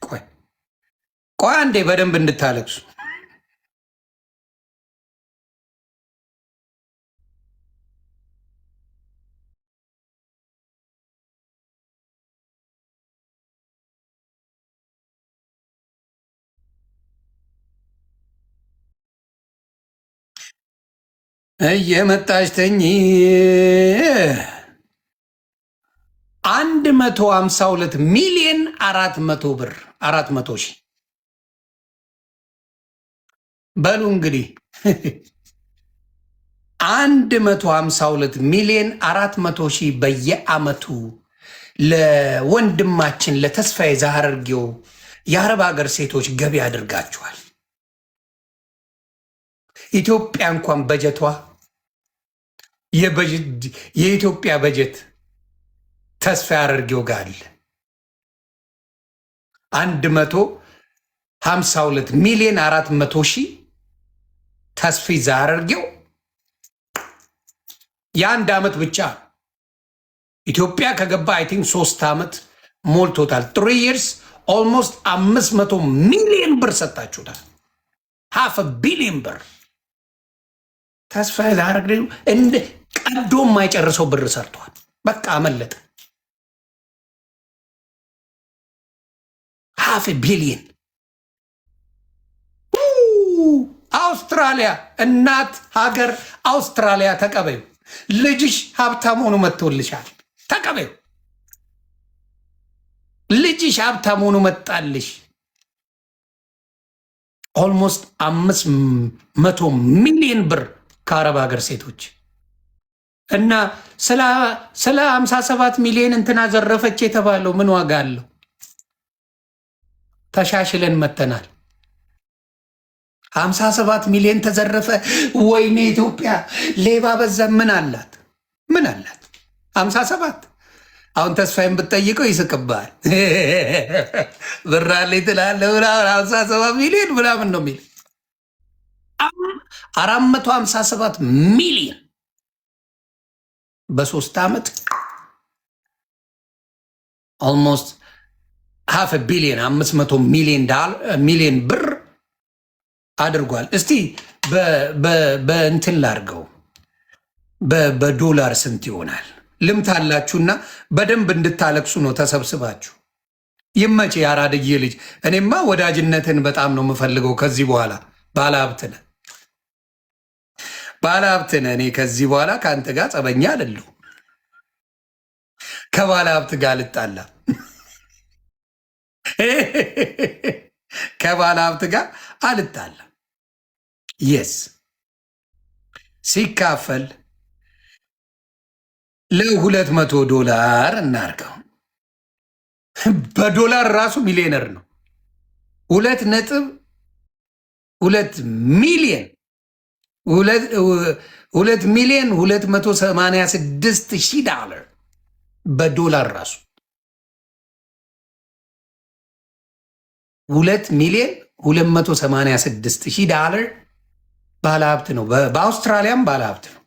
[SPEAKER 1] ቆይ አንዴ በደንብ እንድታለቅሱ። እየመጣች ተኝ 152 ሚሊዮን 400 ብር 400 ሺህ በሉ እንግዲህ 152 ሚሊዮን 400 ሺህ በየአመቱ ለወንድማችን ለተስፋዬ ዛሃርጌው የአረብ ሀገር ሴቶች ገቢ አድርጋችኋል። ኢትዮጵያ እንኳን በጀቷ የኢትዮጵያ በጀት ተስፋዬ አድርጌው ጋር አለ 152 ሚሊዮን 400 ሺህ ተስፋዬ ዛሃርጌው የአንድ ዓመት ብቻ ኢትዮጵያ ከገባ አይ ቲንክ 3 ዓመት ሞልቶታል። 3 years ኦልሞስት 500 ሚሊዮን ብር ሰጣችሁታል። 500 ሚሊዮን ብር ተስፋዬ ዛሃርጌው እንደ ቀዶ የማይጨርሰው ብር ሰርቷል። በቃ አመለጠ። 500 ሚሊዮን አውስትራሊያ እናት ሀገር አውስትራሊያ ተቀበዩ። ልጅሽ ሀብታም ሆኖ መጥቶልሻል። ተቀበዩ። ልጅሽ ሀብታም ሆኖ መጣልሽ። ኦልሞስት 500 ሚሊዮን ብር ከአረብ ሀገር ሴቶች እና ስለ 57 ሚሊዮን እንትና ዘረፈች የተባለው ምን ዋጋ አለው? ተሻሽለን መተናል። 57 ሚሊዮን ተዘረፈ። ወይኔ ኢትዮጵያ ሌባ በዛ። ምን አላት? ምን አላት? 57 አሁን ተስፋዬን ብትጠይቀው ይስቅብሃል። ብራሌ ትላለህ 57 ሚሊዮን ምናምን ነው የሚል 457 ሚሊዮን በ3 ዓመት ኦልሞስት ሃፍ ቢሊዮን 500 ሚሊዮን ብር አድርጓል። እስቲ በእንትን ላርገው በዶላር ስንት ይሆናል? ልምታላችሁና በደንብ እንድታለቅሱ ነው ተሰብስባችሁ። ይመቼ የአራድዬ ልጅ። እኔማ ወዳጅነትን በጣም ነው የምፈልገው። ከዚህ በኋላ ባለሀብትነ እኔ ከዚህ በኋላ ከአንተ ጋር ጸበኛ አይደለሁ። ከባለሀብት ጋር ልጣላ ከባለሀብት ጋር አልጣላ። የስ ሲካፈል $200 እናርገው። በዶላር ራሱ ሚሊዮነር ነው። 2.2 ሚሊዮን $2,286,000 በዶላር ራሱ $2,286,000 ባለሀብት ነው። በአውስትራሊያም ባለሀብት ነው።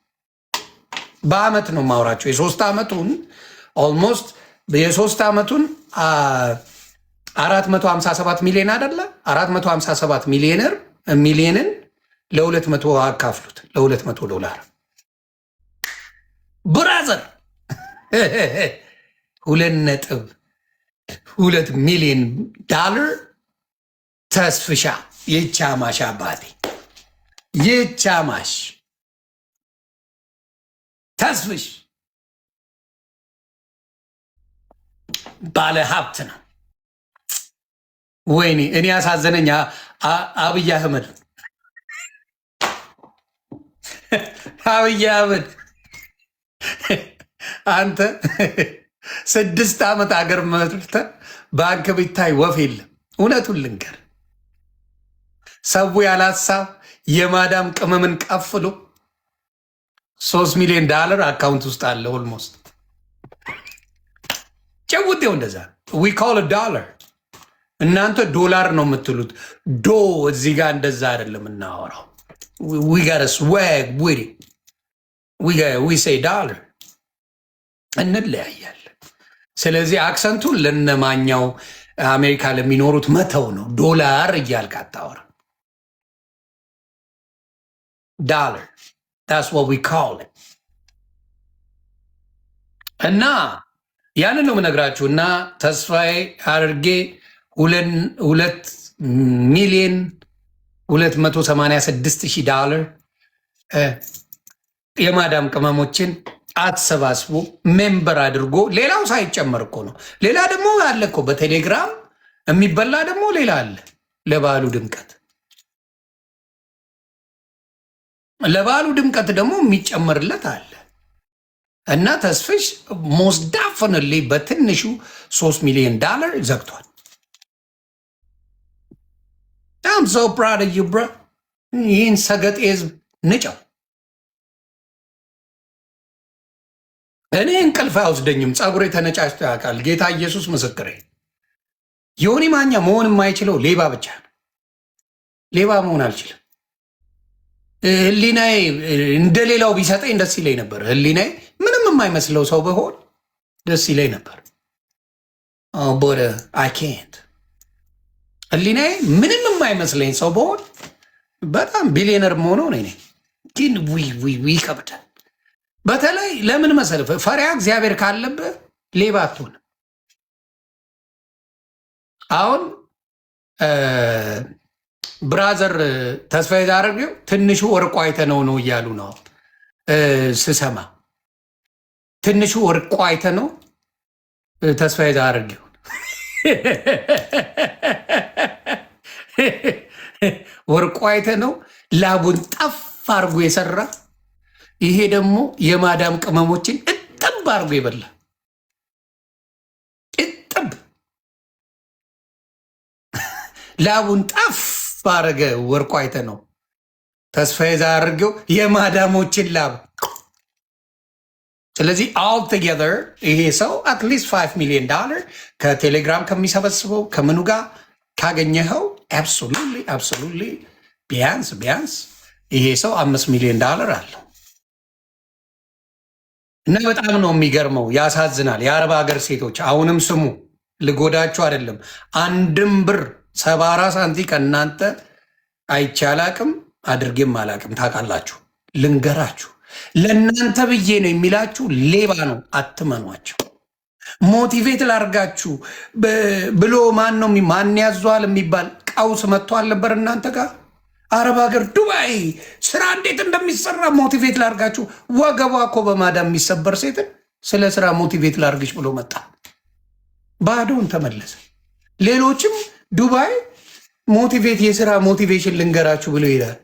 [SPEAKER 1] በአመት ነው ማውራቸው። የ3 ዓመቱን ኦልሞስት የ3 ዓመቱን 457 ሚሊዮን አይደለ? 457 ሚሊዮንን ለ200 አካፍሉት፣ $200 ብራዘር 2.2 ሚሊዮን ተስፍሻ የቻማሽ አባቴ የቻማሽ ተስፍሽ ባለ ሀብት ነው። ወይኔ እኔ ያሳዘነኝ አብይ አህመድ አንተ 6 ዓመት አገር መርተ ባንክ ቢታይ ወፍ የለም። እውነቱን ልንገር ሰው ያላሳብ የማዳም ቅመምን ቀፍሎ $3 ሚሊዮን አካውንት ውስጥ አለ። ኦልሞስት ጨውጤው እንደዛ ዊ ኮል ዶላር። እናንተ ዶላር ነው የምትሉት። እዚህ ጋር እንደዛ አይደለም እናወራው። ዊ ጋር ስዋግ ዊ ሴይ ዶላር እንለያያለን። ስለዚህ አክሰንቱን ለነማኛው አሜሪካ ለሚኖሩት መተው ነው። ዶላር እያልክ አታወራ። ዶላር that's what we call it። እና ያንን ነው የምነግራችሁ። እና ተስፋዬ አድርጌ $2,286,000 የማዳም ቅመሞችን አትሰባስቦ ሜምበር አድርጎ ሌላው ሳይጨመር እኮ ነው። ሌላ ደግሞ አለ እኮ በቴሌግራም የሚበላ ደግሞ ሌላ አለ። ለበዓሉ ድምቀት ደግሞ የሚጨመርለት አለ። እና ተስፍሽ ሞስት ዳፍንሊ በትንሹ $3 ሚሊዮን ዘግቷል። I'm so proud of you bro። ይህን ሰገጥ ህዝብ ንጨው። እኔ እንቅልፍ አይወስደኝም። ፀጉሬ ተነጫጭቶ ያውቃል። ጌታ ኢየሱስ ምስክሬ። ዮኒ ማኛ መሆን የማይችለው ሌባ ብቻ ነው። ሌባ መሆን አልችልም። ህሊናዬ እንደሌላው ቢሰጠኝ ደስ ይለኝ ነበር። ህሊናዬ ምንም የማይመስለው ሰው በሆን ደስ ይለኝ ነበር። ቦደ አይ ኬንት። ህሊናዬ ምንም የማይመስለኝ ሰው በሆን በጣም ቢሊዮነር መሆነው ነኝ። ግን ይከብዳል። በተለይ ለምን መሰለህ? ፈሪሃ እግዚአብሔር ካለብህ ሌባ አትሆንም። አሁን ብራዘር ተስፋዬ ዳረገው ትንሹ ወርቁ አይተነው ነው እያሉ ነው ስሰማ። ትንሹ ወርቁ አይተነው ተስፋዬ ዳረገው ወርቁ አይተህ ነው ላቡን ጠፍ አድርጎ የሰራ። ይሄ ደግሞ የማዳም ቅመሞችን እጥብ አድርጎ ይበላ። እጥብ ላቡን ጠፍ አረገ። ወርቁ አይተህ ነው ተስፋ የዛ አድርገው የማዳሞችን ላብ። ስለዚህ ኦል ቱጌዘር ይሄ ሰው አትሊስት $5 ሚሊዮን ከቴሌግራም ከሚሰበስበው ከምኑ ጋር ካገኘኸው አብሶሉትሊ ቢያንስ ይሄ ሰው $5 ሚሊዮን አለው። እና በጣም ነው የሚገርመው፣ ያሳዝናል። የአረብ ሀገር ሴቶች አሁንም ስሙ፣ ልጎዳችሁ አይደለም። አንድም ብር 74 ሳንቲ ከእናንተ አይቼ አላቅም፣ አድርጌም አላቅም። ታውቃላችሁ፣ ልንገራችሁ፣ ለእናንተ ብዬ ነው የሚላችሁ ሌባ ነው፣ አትመኗቸው። ሞቲቬት ላርጋችሁ ብሎ ማን ያዟል የሚባል ቀውስ መጥቶ አልነበር እናንተ ጋር? አረብ ሀገር ዱባይ ስራ እንዴት እንደሚሰራ ሞቲቬት ላርጋችሁ። ወገቧ እኮ በማዳም የሚሰበር ሴትን ስለ ስራ ሞቲቬት ላርግች ብሎ መጣ፣ ባዶውን ተመለሰ። ሌሎችም ዱባይ ሞቲቬት የስራ ሞቲቬሽን ልንገራችሁ ብሎ ይላል።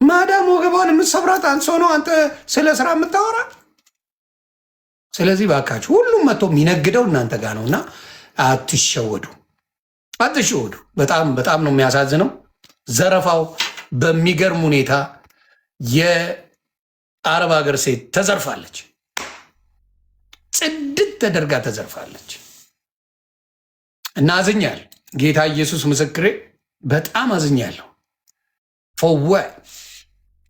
[SPEAKER 1] ማዳም ወገቧን የምትሰብራት አንሶ ነው አንተ ስለ ስራ የምታወራ። ስለዚህ ባካችሁ ሁሉም መጥቶ የሚነግደው እናንተ ጋር ነውና አትሸወዱ። በጣም ነው የሚያሳዝነው። ዘረፋው በሚገርም ሁኔታ የአረብ ሀገር ሴት ተዘርፋለች፣ ጽድት ተደርጋ ተዘርፋለች። እና አዝኛለሁ። ጌታ ኢየሱስ ምስክሬ፣ በጣም አዝኛለሁ። ፎወ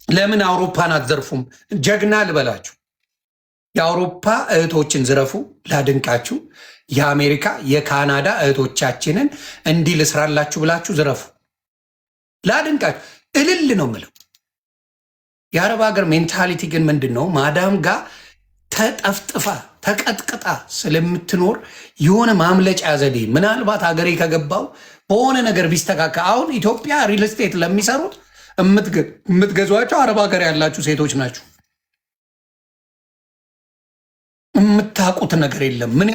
[SPEAKER 1] ለምን አውሮፓን አትዘርፉም? ጀግና ልበላችሁ፣ የአውሮፓ እህቶችን ዝረፉ፣ ላድንቃችሁ። የአሜሪካ የካናዳ እህቶቻችንን እንዲህ ልስራላችሁ ብላችሁ ዝረፉ፣ ላድንቃችሁ። እልል ነው ምለው። የአረብ ሀገር ሜንታሊቲ ግን ምንድን ነው? ማዳም ጋር ተጠፍጥፋ ተቀጥቅጣ ስለምትኖር የሆነ ማምለጫ ዘዴ፣ ምናልባት ሀገሬ ከገባው በሆነ ነገር ቢስተካከል። አሁን ኢትዮጵያ ሪል ስቴት ለሚሰሩት የምትገዟቸው አረብ ሀገር ያላችሁ ሴቶች ናችሁ። የምታውቁት ነገር የለም። ምን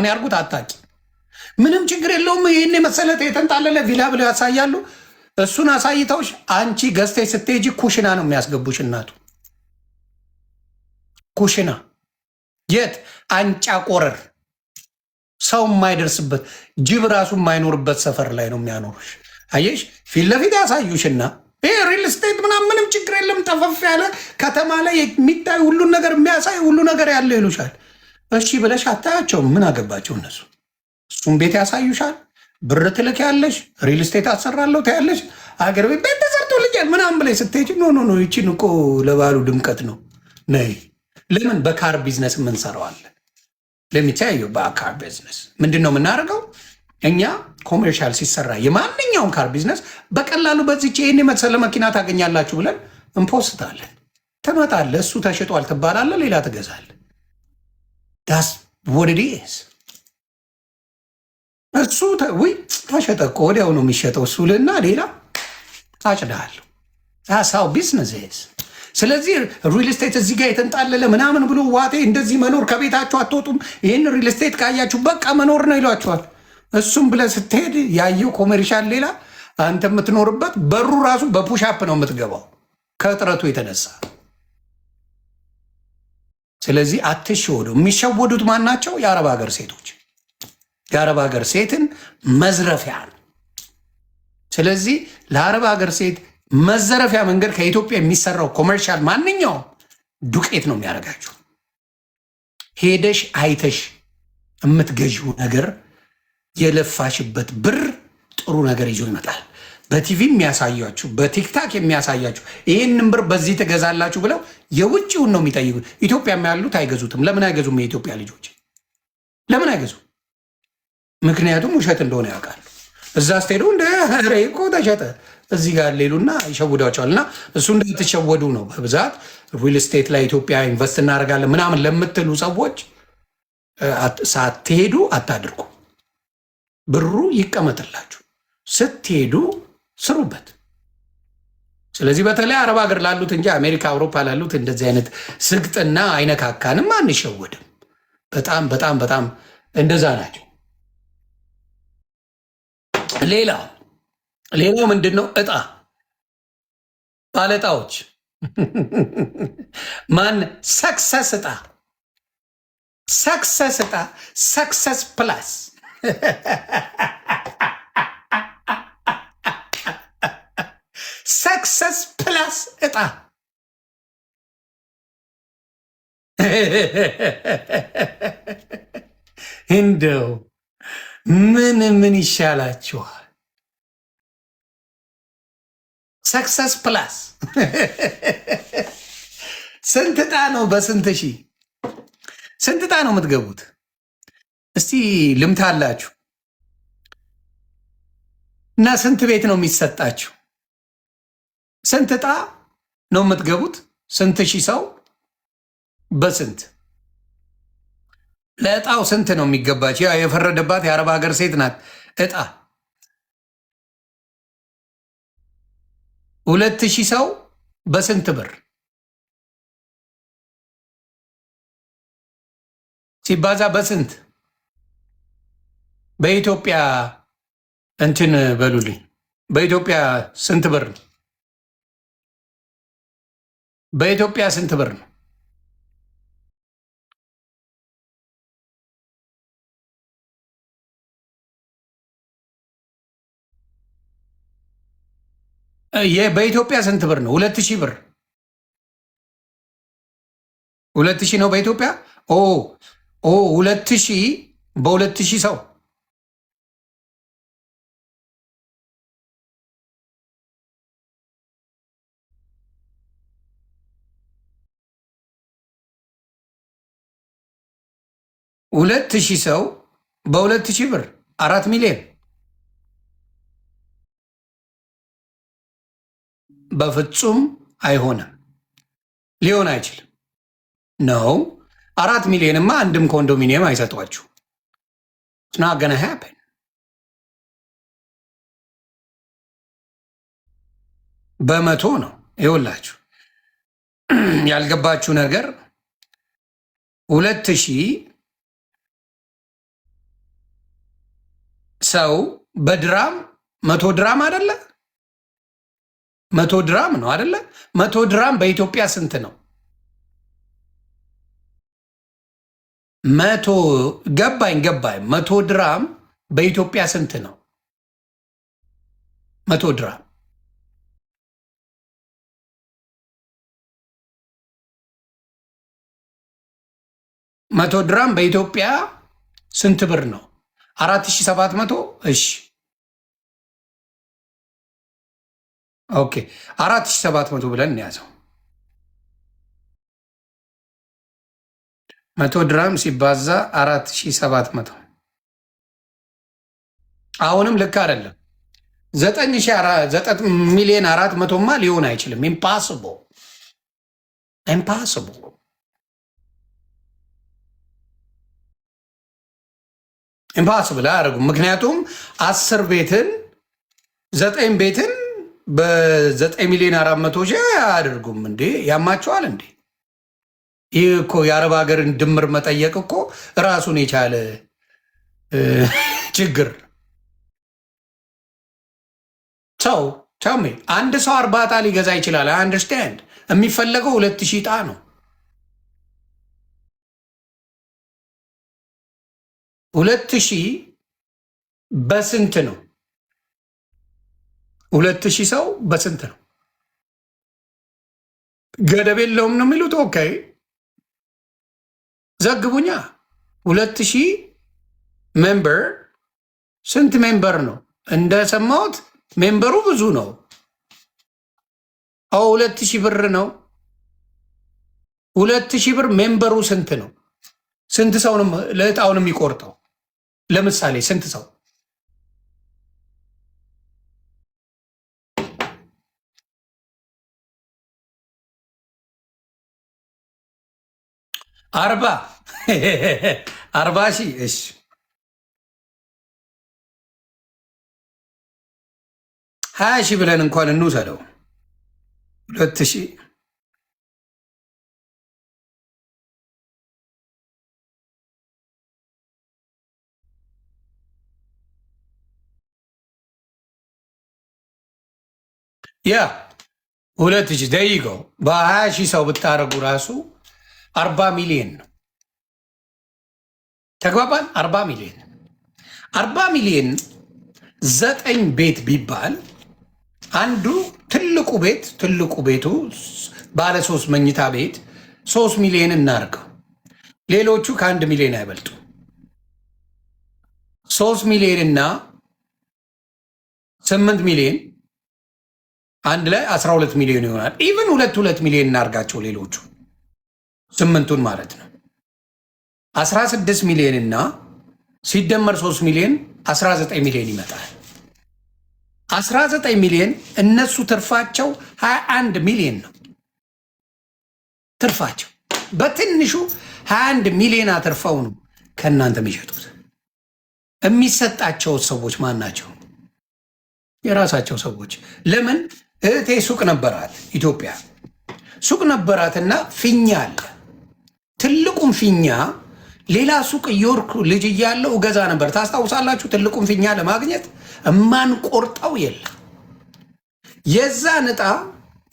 [SPEAKER 1] ያርጉት አታቂ። ምንም ችግር የለውም። ይህን የመሰለ የተንጣለለ ቪላ ብለው ያሳያሉ። እሱን አሳይተውሽ አንቺ ገዝተሽ ስትሄጂ ኩሽና ነው የሚያስገቡሽ። እናቱ ኩሽና የት አንጫ ቆረር፣ ሰው የማይደርስበት ጅብ ራሱ የማይኖርበት ሰፈር ላይ ነው የሚያኖሩሽ። አየሽ፣ ፊት ለፊት ያሳዩሽና ይሄ ሪል ስቴት ምንም ችግር የለም፣ ጠፈፍ ያለ ከተማ ላይ የሚታይ ሁሉን ነገር የሚያሳይ ሁሉ ነገር ያለ ይሉሻል። እሺ ብለሽ አታያቸውም። ምን አገባቸው እነሱ? እሱም ቤት ያሳዩሻል። ብር ትልክ ያለሽ ሪል ስቴት አሰራለሁ ታያለሽ። አገር ቤት ተሰርቶልኛል ምናምን ብለሽ ስትሄጂ ኖ ይቺን እኮ ለባሉ ድምቀት ነው ነይ። ለምን በካር ቢዝነስ የምንሰራዋለን? ለሚታየው በካር ቢዝነስ ምንድን ነው የምናደርገው እኛ? ኮሜርሻል ሲሰራ የማንኛውም ካር ቢዝነስ በቀላሉ በዚች ይህን የመሰለ መኪና ታገኛላችሁ ብለን እንፖስታለን። ትመጣለህ፣ እሱ ተሽጧል ትባላለህ፣ ሌላ ትገዛለህ። ዳስ ወደዲስ እሱ ተሸጠ እኮ ወዲያው ነው የሚሸጠው እሱ ልና ሌላ ታጭዳለሁ። ሳው ቢዝነስ። ስለዚህ ሪል ስቴት እዚህ ጋር የተንጣለለ ምናምን ብሎ ዋቴ እንደዚህ መኖር ከቤታችሁ አትወጡም፣ ይህን ሪል ስቴት ካያችሁ በቃ መኖር ነው ይሏችኋል። እሱም ብለህ ስትሄድ ያየው ኮሜርሻል ሌላ፣ አንተ የምትኖርበት በሩ ራሱ በፑሻፕ ነው የምትገባው ከእጥረቱ የተነሳ። ስለዚህ አትሸወዱ። የሚሸወዱት ማን ናቸው? የአረብ ሀገር ሴቶች። የአረብ ሀገር ሴትን መዝረፊያ ነው። ስለዚህ ለአረብ ሀገር ሴት መዘረፊያ መንገድ ከኢትዮጵያ የሚሰራው ኮመርሻል ማንኛውም ዱቄት ነው የሚያደርጋችሁ። ሄደሽ አይተሽ የምትገዢው ነገር የለፋሽበት ብር ጥሩ ነገር ይዞ ይመጣል። በቲቪ የሚያሳያችሁ በቲክታክ የሚያሳያችሁ ይህንን ብር በዚህ ትገዛላችሁ ብለው የውጭውን ነው የሚጠይቁት። ኢትዮጵያም ያሉት አይገዙትም። ለምን አይገዙም? የኢትዮጵያ ልጆች ለምን አይገዙም? ምክንያቱም ውሸት እንደሆነ ያውቃሉ። እዛ ስትሄዱ እንደ ሬ እኮ ተሸጠ እዚህ ጋር ሌሉና ይሸውዳቸዋል። እና እሱ እንዳትሸወዱ ነው በብዛት ሪል ስቴት ላይ ኢትዮጵያ ኢንቨስት እናደርጋለን ምናምን ለምትሉ ሰዎች ሳትሄዱ አታድርጉ። ብሩ ይቀመጥላችሁ፣ ስትሄዱ ስሩበት። ስለዚህ በተለይ አረብ ሀገር ላሉት እንጂ አሜሪካ፣ አውሮፓ ላሉት እንደዚህ አይነት ስግጥና አይነካካንም፣ አንሸወድም። በጣም እንደዛ ናቸው። ሌላው ሌላው ምንድን ነው? እጣ ባለጣዎች ማን? ሰክሰስ እጣ፣ ሰክሰስ እጣ፣ ሰክሰስ ፕላስ ሰክሰስ ፕላስ እጣ እንደው ምን ይሻላችኋል? ሰክሰስ ፕላስ ስንት እጣ ነው? በስንት ሺህ ስንት እጣ ነው የምትገቡት? እስቲ ልምታ አላችሁ እና ስንት ቤት ነው የሚሰጣችሁ? ስንት እጣ ነው የምትገቡት? ስንት ሺህ ሰው በስንት ለእጣው ስንት ነው የሚገባቸው? ያው የፈረደባት የአረብ ሀገር ሴት ናት። እጣ 2000 ሰው በስንት ብር ሲባዛ በስንት? በኢትዮጵያ እንትን በሉልኝ። በኢትዮጵያ ስንት ብር ነው? በኢትዮጵያ ስንት ብር ነው? በኢትዮጵያ ስንት ብር ነው? 2000 ብር 2000 ነው በኢትዮጵያ። ኦ 2000 በ2000 ሰው ሁለት ሺህ ሰው በ2000 ብር 4 ሚሊዮን በፍጹም አይሆንም፣ ሊሆን አይችልም ነው። 4 ሚሊዮንማ አንድም ኮንዶሚኒየም አይሰጧችሁ። ና ገና ሃፕን በመቶ ነው። ይኸውላችሁ ያልገባችሁ ነገር 2000 ሰው በድራም 100 ድራም አይደለ? 100 ድራም ነው አይደለ? 100 ድራም በኢትዮጵያ ስንት ነው? 100 ገባኝ 100 ድራም በኢትዮጵያ ስንት ነው? 100 ድራም 100 ድራም በኢትዮጵያ ስንት ብር ነው? 4700። እሺ ኦኬ 4700 ብለን እንያዘው። 100 ድራም ሲባዛ 4700 አሁንም ልክ አይደለም። 9 ሚሊዮን 400ማ ሊሆን አይችልም። ኢምፓስብል ኢምፓስብል። ኢምፓስብል አያደርጉም። ምክንያቱም 10 ቤትን 9 ቤትን በ9 ሚሊዮን 400 ሺህ አያደርጉም። እንዴ ያማቸዋል እንዴ? ይህ እኮ የአረብ ሀገርን ድምር መጠየቅ እኮ ራሱን የቻለ ችግር። ሰው ቻሜ አንድ ሰው 40 ዕጣ ሊገዛ ይችላል። አንደርስታንድ። የሚፈለገው 2000 ዕጣ ነው። 2000 በስንት ነው? 2000 ሰው በስንት ነው? ገደብ የለውም ነው የሚሉት። ኦኬ ዘግቡኛ። 2000 ሜምበር ስንት ሜምበር ነው? እንደሰማሁት ሜምበሩ ብዙ ነው። 2000 ብር ነው። 2000 ብር ሜምበሩ ስንት ነው? ስንት ሰው ነው ለእጣውን የሚቆርጠው? ለምሳሌ ስንት ሰው? 40 ሺህ። እሺ 20 ሺህ ብለን እንኳን እንውሰደው። 2000 ያ 2000 ደይቀው በ20 ሺህ ሰው ብታደረጉ ራሱ 40 ሚሊዮን ነው። ተግባባን? 40 ሚሊዮን 40 ሚሊዮን 9 ቤት ቢባል አንዱ ትልቁ ቤቱ ባለ 3 መኝታ ቤት 3 ሚሊዮን እናርገው። ሌሎቹ ከ1 ሚሊዮን አይበልጡ። 3 ሚሊዮን እና 8 ሚሊዮን አንድ ላይ 12 ሚሊዮን ይሆናል። ኢቨን 2 ሚሊዮን እናርጋቸው። ሌሎቹ 8ቱን ማለት ነው 16 ሚሊዮን እና ሲደመር 3 ሚሊዮን 19 ሚሊዮን ይመጣል። 19 ሚሊዮን እነሱ ትርፋቸው 21 ሚሊዮን ነው። ትርፋቸው በትንሹ 21 ሚሊዮን አትርፈው ነው ከእናንተ የሚሸጡት። የሚሰጣቸው ሰዎች ማን ናቸው? የራሳቸው ሰዎች። ለምን? እህቴ ሱቅ ነበራት፣ ኢትዮጵያ ሱቅ ነበራትና ፊኛ አለ። ትልቁም ፊኛ ሌላ ሱቅ እየወርኩ ልጅ እያለው እገዛ ነበር። ታስታውሳላችሁ? ትልቁም ፊኛ ለማግኘት እማን ቆርጠው የለም። የዛን ዕጣ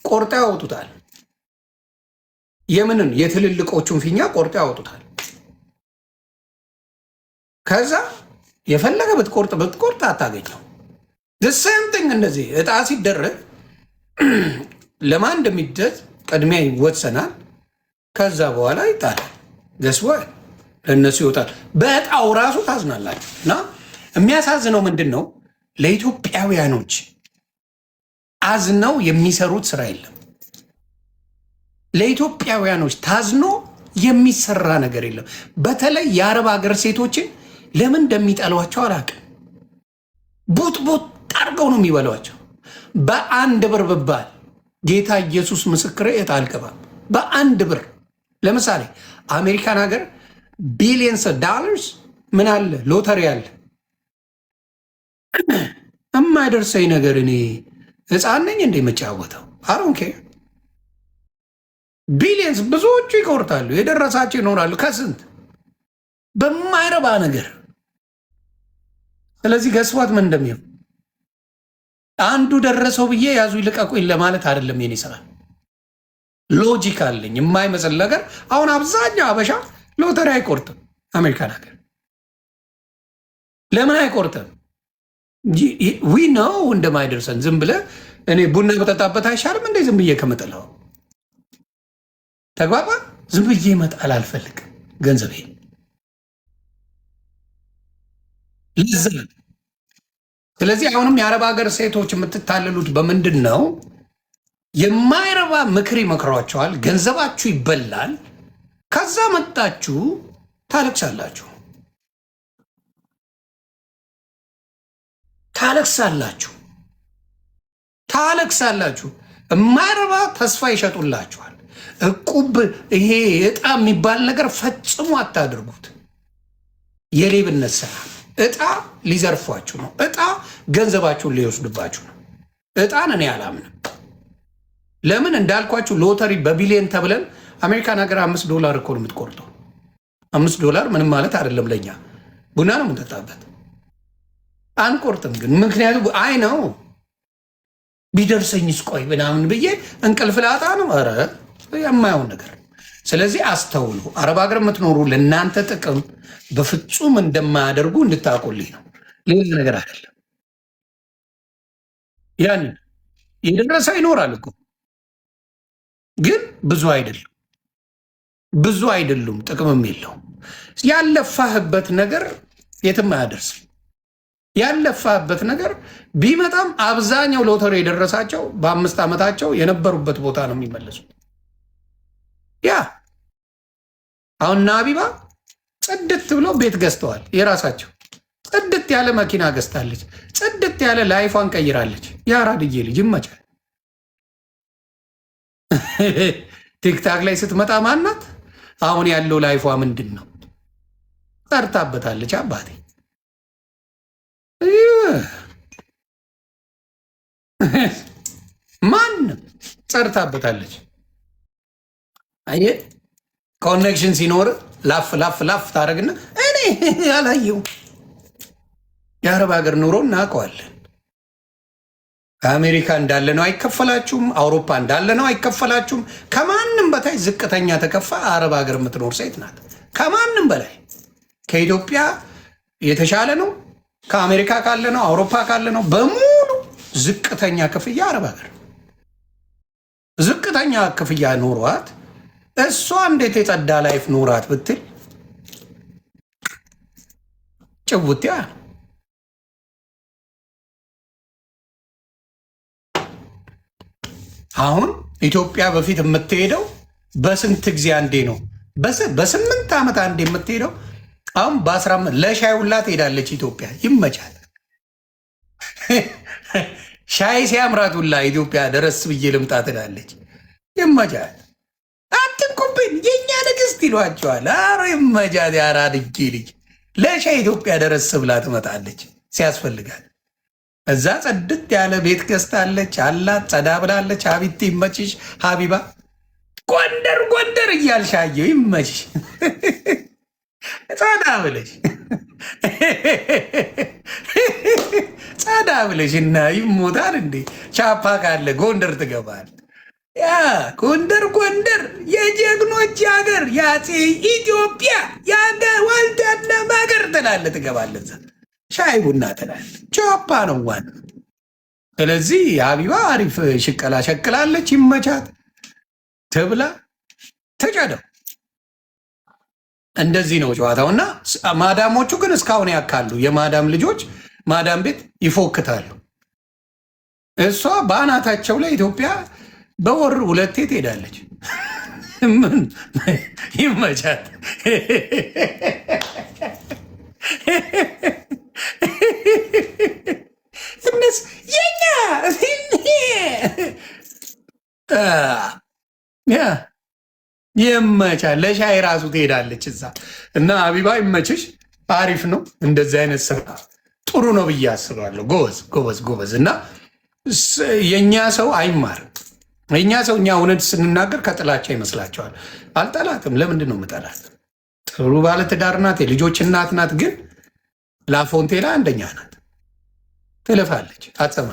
[SPEAKER 1] ቆርጠው ያወጡታል። የምንን? የትልልቆቹን ፊኛ ቆርጠው ያወጡታል። ከዛ የፈለገ ብትቆርጥ አታገኘው። ሰምቲንግ እንደዚህ ዕጣ ሲደረግ ለማን እንደሚደዝ ቅድሚያ ይወሰናል። ከዛ በኋላ ይጣላል። ገስወ ለእነሱ ይወጣል። በዕጣው ራሱ ታዝናላችሁ። እና የሚያሳዝነው ምንድን ነው? ለኢትዮጵያውያኖች አዝነው የሚሰሩት ስራ የለም። ለኢትዮጵያውያኖች ታዝኖ የሚሰራ ነገር የለም። በተለይ የአረብ ሀገር ሴቶችን ለምን እንደሚጠሏቸው አላውቅም። ቡጥ አድርገው ነው የሚበሏቸው። በአንድ ብር ብባል ጌታ ኢየሱስ ምስክሬ ዕጣ አልገባም። በአንድ ብር ለምሳሌ አሜሪካን ሀገር ቢሊየንስ ዶላርስ ምን አለ ሎተሪ አለ። የማይደርሰኝ ነገር እኔ ሕፃን ነኝ እንደ መጫወተው አሮንኬ ቢሊየንስ ብዙዎቹ ይቆርጣሉ፣ የደረሳቸው ይኖራሉ ከስንት በማይረባ ነገር። ስለዚህ ገስዋት ምን እንደሚሆን አንዱ ደረሰው ብዬ ያዙ ይልቀቁኝ ለማለት አይደለም የኔ ስራ። ሎጂክ አለኝ የማይመስል ነገር። አሁን አብዛኛው አበሻ ሎተሪ አይቆርጥም። አሜሪካን ሀገር ለምን አይቆርጥም? ዊ ነው እንደማይደርሰን። ዝም ብለህ እኔ ቡና በጠጣበት አይሻልም እንዴ? ዝም ብዬ ከመጠላው ተግባባ። ዝም ብዬ መጣል አልፈልግም ገንዘቤ ልዘ። ስለዚህ አሁንም የአረብ ሀገር ሴቶች የምትታለሉት በምንድን ነው? የማይረባ ምክር ይመክሯቸዋል፣ ገንዘባችሁ ይበላል። ከዛ መጣችሁ ታለቅሳላችሁ ታለቅሳላችሁ። የማይረባ ተስፋ ይሸጡላችኋል። እቁብ፣ ይሄ ዕጣ የሚባል ነገር ፈጽሞ አታድርጉት። የሌብነት ስራ። ዕጣ ሊዘርፏችሁ ነው። ዕጣ ገንዘባችሁን ሊወስድባችሁ ነው። ዕጣን እኔ አላምንም። ለምን እንዳልኳችሁ ሎተሪ በቢሊየን ተብለን አሜሪካን ሀገር $5 እኮ ነው የምትቆርጠው። $5 ምንም ማለት አይደለም ለኛ። ቡና ነው የምንጠጣበት። አንቆርጥም ግን ምክንያቱም አይ ነው ቢደርሰኝስ ቆይ ምናምን ብዬ እንቅልፍ ላጣ ነው። ኧረ የማየውን ነገር። ስለዚህ አስተውሉ። አረብ ሀገር የምትኖሩ ለእናንተ ጥቅም በፍጹም እንደማያደርጉ እንድታውቁልኝ ነው። ሌላ ነገር አይደለም። ያንን የደረሰ ይኖራል እኮ ግን ብዙ አይደሉም። ጥቅምም የለውም። ያለፋህበት ነገር የትም አያደርስም። ያለፋህበት ነገር ቢመጣም አብዛኛው ሎተሪ የደረሳቸው በ5 ዓመታቸው የነበሩበት ቦታ ነው የሚመለሱት። ያ አሁን ናቢባ ጽድት ብለው ቤት ገዝተዋል የራሳቸው። ጽድት ያለ መኪና ገዝታለች። ጽድት ያለ ላይፏን ቀይራለች። የአራድዬ ልጅ ይመቻል። ቲክታክ ላይ ስትመጣ ማናት? አሁን ያለው ላይፏ ምንድን ነው? ጸርታበታለች። አባቴ ማንም ጸርታበታለች። አየህ፣ ኮኔክሽን ሲኖር ላፍ ታደርግና እኔ ያላየው የአረብ ሀገር ኑሮ እናውቀዋለን። አሜሪካ እንዳለ ነው አይከፈላችሁም። አውሮፓ እንዳለ ነው አይከፈላችሁም። ከማንም በታች ዝቅተኛ ተከፋ አረብ ሀገር የምትኖር ሴት ናት። ከማንም በላይ ከኢትዮጵያ የተሻለ ነው። ከአሜሪካ ካለ ነው፣ አውሮፓ ካለ ነው በሙሉ ዝቅተኛ ክፍያ አረብ ሀገር። ዝቅተኛ ክፍያ ኖሯት እሷ እንዴት የጸዳ ላይፍ ኖራት ብትል ጭውትያ አሁን ኢትዮጵያ በፊት የምትሄደው በስንት ጊዜ አንዴ ነው? በ8 ዓመት አንዴ የምትሄደው አሁን በ15 ለሻይ ሁላ ትሄዳለች ኢትዮጵያ። ይመቻል። ሻይ ሲያምራት ሁላ ኢትዮጵያ ደረስ ብዬ ልምጣ ትላለች። ይመቻል። አትንኩብን የእኛ ንግስት ይሏቸዋል። አሮ ይመቻት። ያራድጌ ልጅ ለሻይ ኢትዮጵያ ደረስ ብላ ትመጣለች ሲያስፈልጋል። እዛ ጸድት ያለ ቤት ገዝታለች አላት። ጸዳ ብላለች። ሀቢት ይመችሽ ሀቢባ። ጎንደር ጎንደር እያልሻየው ይመችሽ። ጸዳ ብለሽ ጸዳ ብለሽ እና ይሞታል እንዴ ቻፓ ካለ ጎንደር ትገባል። ያ ጎንደር ጎንደር የጀግኖች ሀገር የአፄ ኢትዮጵያ የሀገር ዋልዳና ማገር ትላለ ትገባለዛ ሻይ ቡና ትላለ። ቻፓ ነው ዋና። ስለዚህ ሀቢባ አሪፍ ሽቀላ ሸቅላለች። ይመቻት ትብላ ተጨደው። እንደዚህ ነው ጨዋታው። እና ማዳሞቹ ግን እስካሁን ያካሉ። የማዳም ልጆች ማዳም ቤት ይፎክታሉ። እሷ በአናታቸው ላይ ኢትዮጵያ በወር 2 ትሄዳለች። ይመቻት። እነሱ የኛ ይመቻል። ለሻይ ራሱ ትሄዳለች እዛ። እና አቢባ ይመችሽ። አሪፍ ነው። እንደዚህ አይነት ስራ ጥሩ ነው ብዬ አስባለሁ። ጎበዝ ጎበዝ ጎበዝ። እና የእኛ ሰው አይማርም። የእኛ ሰው እኛ እውነት ስንናገር ከጥላቻ ይመስላቸዋል። አልጠላትም። ለምንድን ነው የምጠላት? ጥሩ ባለትዳር ናት፣ የልጆች እናት ናት። ግን ላፎንቴላ አንደኛ ናት። ትለፋለች፣ አትሰማ።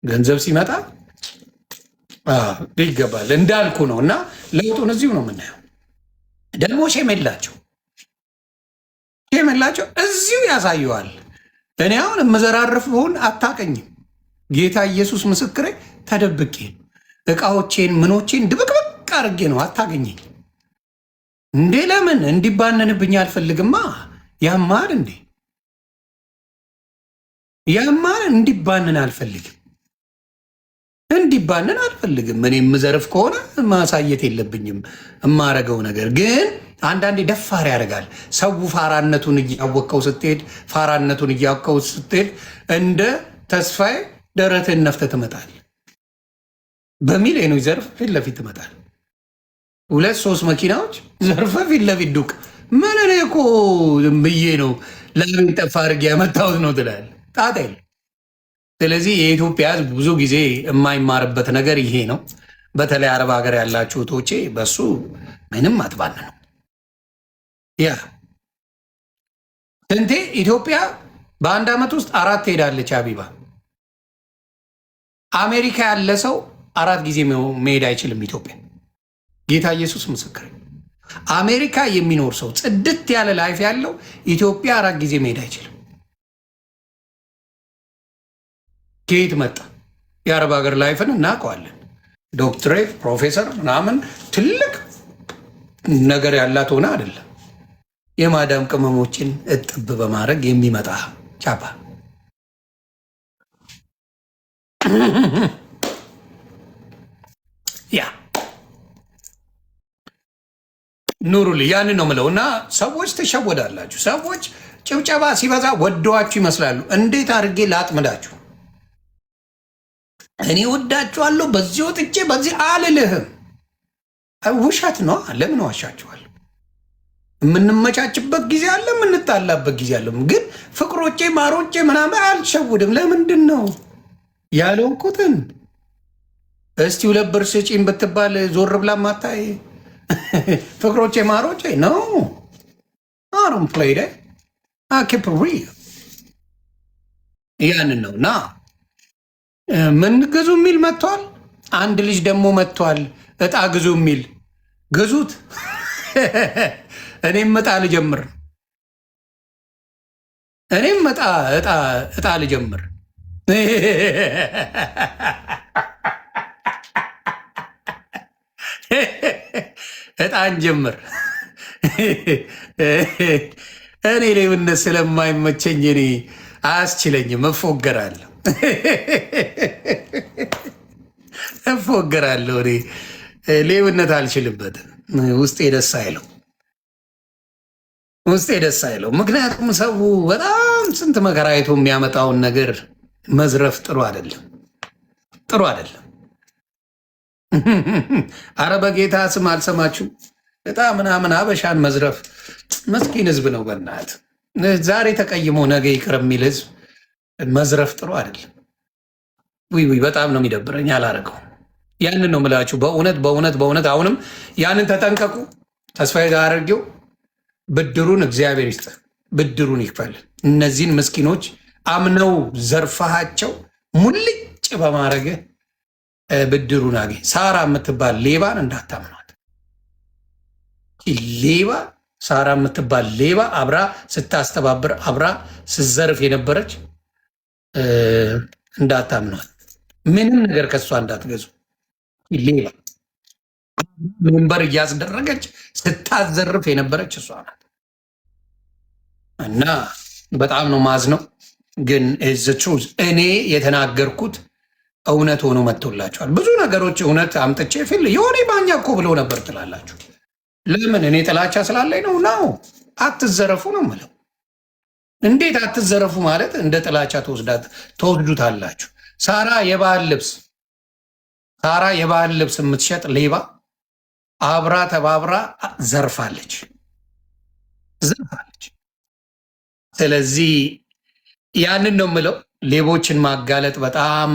[SPEAKER 1] ገንዘብ ሲመጣ ይገባል እንዳልኩ ነው። እና ለውጡን እዚሁ ነው የምናየው። ደግሞ ሼም የላቸው እዚሁ ያሳየዋል። እኔ አሁን የምዘራርፍ ብሆን አታቀኝም። ጌታ ኢየሱስ ምስክሬ፣ ተደብቄ እቃዎቼን ምኖቼን ድብቅብቅ አድርጌ ነው አታገኘኝ። እንዴ ለምን እንዲባነንብኝ አልፈልግማ። ያማል እንዴ ያማል። እንዲባንን አልፈልግም። እኔ የምዘርፍ ከሆነ ማሳየት የለብኝም የማረገው ነገር። ግን አንዳንዴ ደፋር ያደርጋል ሰው። ፋራነቱን እያወቀው ስትሄድ እንደ ተስፋዬ ደረትህን ነፍተህ ትመጣል። በሚሊዮኖች ዘርፍ ፊት ለፊት ትመጣል። 2-3 መኪናዎች ዘርፈ ፊት ለፊት ዱቅ። ምን እኔ እኮ ብዬ ነው ለምን ጠፋ አድርጌ ያመጣሁት ነው ትላለህ። ጣጣ የለም። ስለዚህ የኢትዮጵያ ሕዝብ ብዙ ጊዜ የማይማርበት ነገር ይሄ ነው። በተለይ አረብ ሀገር ያላችሁ እህቶቼ በሱ ምንም አትባን ነው። ያ ስንቴ ኢትዮጵያ በአንድ ዓመት ውስጥ 4 ትሄዳለች። አቢባ አሜሪካ ያለ ሰው 4 ጊዜ መሄድ አይችልም ኢትዮጵያ። ጌታ ኢየሱስ ምስክር። አሜሪካ የሚኖር ሰው ጽድት ያለ ላይፍ ያለው ኢትዮጵያ 4 ጊዜ መሄድ አይችልም። ከየት መጣ? የአረብ ሀገር ላይፍን እናውቀዋለን። ዶክትሬት ፕሮፌሰር ምናምን ትልቅ ነገር ያላት ሆነ አይደለም። የማዳም ቅመሞችን እጥብ በማድረግ የሚመጣ ቻፓ። ያ ኑሩልኝ። ያንን ነው ምለው። እና ሰዎች ትሸወዳላችሁ። ሰዎች ጭብጨባ ሲበዛ ወደዋችሁ ይመስላሉ። እንዴት አድርጌ ላጥምዳችሁ? እኔ ወዳችኋለሁ በዚህ ወጥቼ በዚህ አልልህም። ውሸት ነው። ለምን ዋሻችኋል? የምንመቻችበት ጊዜ አለ፣ የምንጣላበት ጊዜ አለ። ግን ፍቅሮቼ ማሮቼ ምናምን አልሸውድም። ለምንድን ነው ያልሆንኩትን? እስቲ 2 ብር ስጪኝ ብትባል ዞር ብላ ማታይ ፍቅሮቼ ማሮቼ ነው። አሮን ፕሌይ ኪፕ ሪል ያንን ነው እና ምን ግዙ የሚል መጥቷል። አንድ ልጅ ደግሞ መጥቷል፣ እጣ ግዙ የሚል ግዙት። እኔም እጣ ልጀምር፣ እኔም እጣ ልጀምር። እጣን ጀምር። እኔ ሌብነት ስለማይመቸኝ እኔ አያስችለኝም፣ እፎገራለሁ እፎገራለሁ። እኔ ሌብነት አልችልበትም። ውስጤ ደስ አይለው፣ ውስጤ ደስ አይለው። ምክንያቱም ሰው በጣም ስንት መከራ አይቶ የሚያመጣውን ነገር መዝረፍ ጥሩ አይደለም፣ ጥሩ አይደለም። አረ በጌታ ስም አልሰማችሁ እጣ ምናምን አበሻን መዝረፍ መስኪን ህዝብ ነው። በእናት ዛሬ ተቀይሞ ነገ ይቅር የሚል ህዝብ መዝረፍ ጥሩ አይደለም። ውይ በጣም ነው የሚደብረኝ። አላረገው። ያንን ነው ምላችሁ። በእውነት በእውነት በእውነት አሁንም ያንን ተጠንቀቁ። ተስፋዬ ጋር አድርጌው ብድሩን እግዚአብሔር ይስጥ፣ ብድሩን ይክፈል። እነዚህን ምስኪኖች አምነው ዘርፋሃቸው ሙልጭ በማድረግ ብድሩን አገኝ። ሳራ የምትባል ሌባን እንዳታምኗት። ሌባ ሳራ የምትባል ሌባ አብራ ስታስተባብር አብራ ስትዘርፍ የነበረች እንዳታምኗት። ምንም ነገር ከእሷ እንዳትገዙ። ሌባ መንበር እያስደረገች ስታዘርፍ የነበረች እሷ ናት። እና በጣም ነው ማዝነው። ግን ትሩዝ እኔ የተናገርኩት እውነት ሆኖ መጥቶላቸዋል። ብዙ ነገሮች እውነት አምጥቼ ፊል የሆነ ማኛ እኮ ብለው ነበር ትላላችሁ። ለምን? እኔ ጥላቻ ስላለኝ ነው። ናው አትዘረፉ ነው የምለው። እንዴት አትዘረፉ ማለት እንደ ጥላቻ ተወስዱታላችሁ። ሳራ የባህል ልብስ የምትሸጥ ሌባ አብራ ተባብራ ዘርፋለች። ስለዚህ ያንን ነው የምለው። ሌቦችን ማጋለጥ በጣም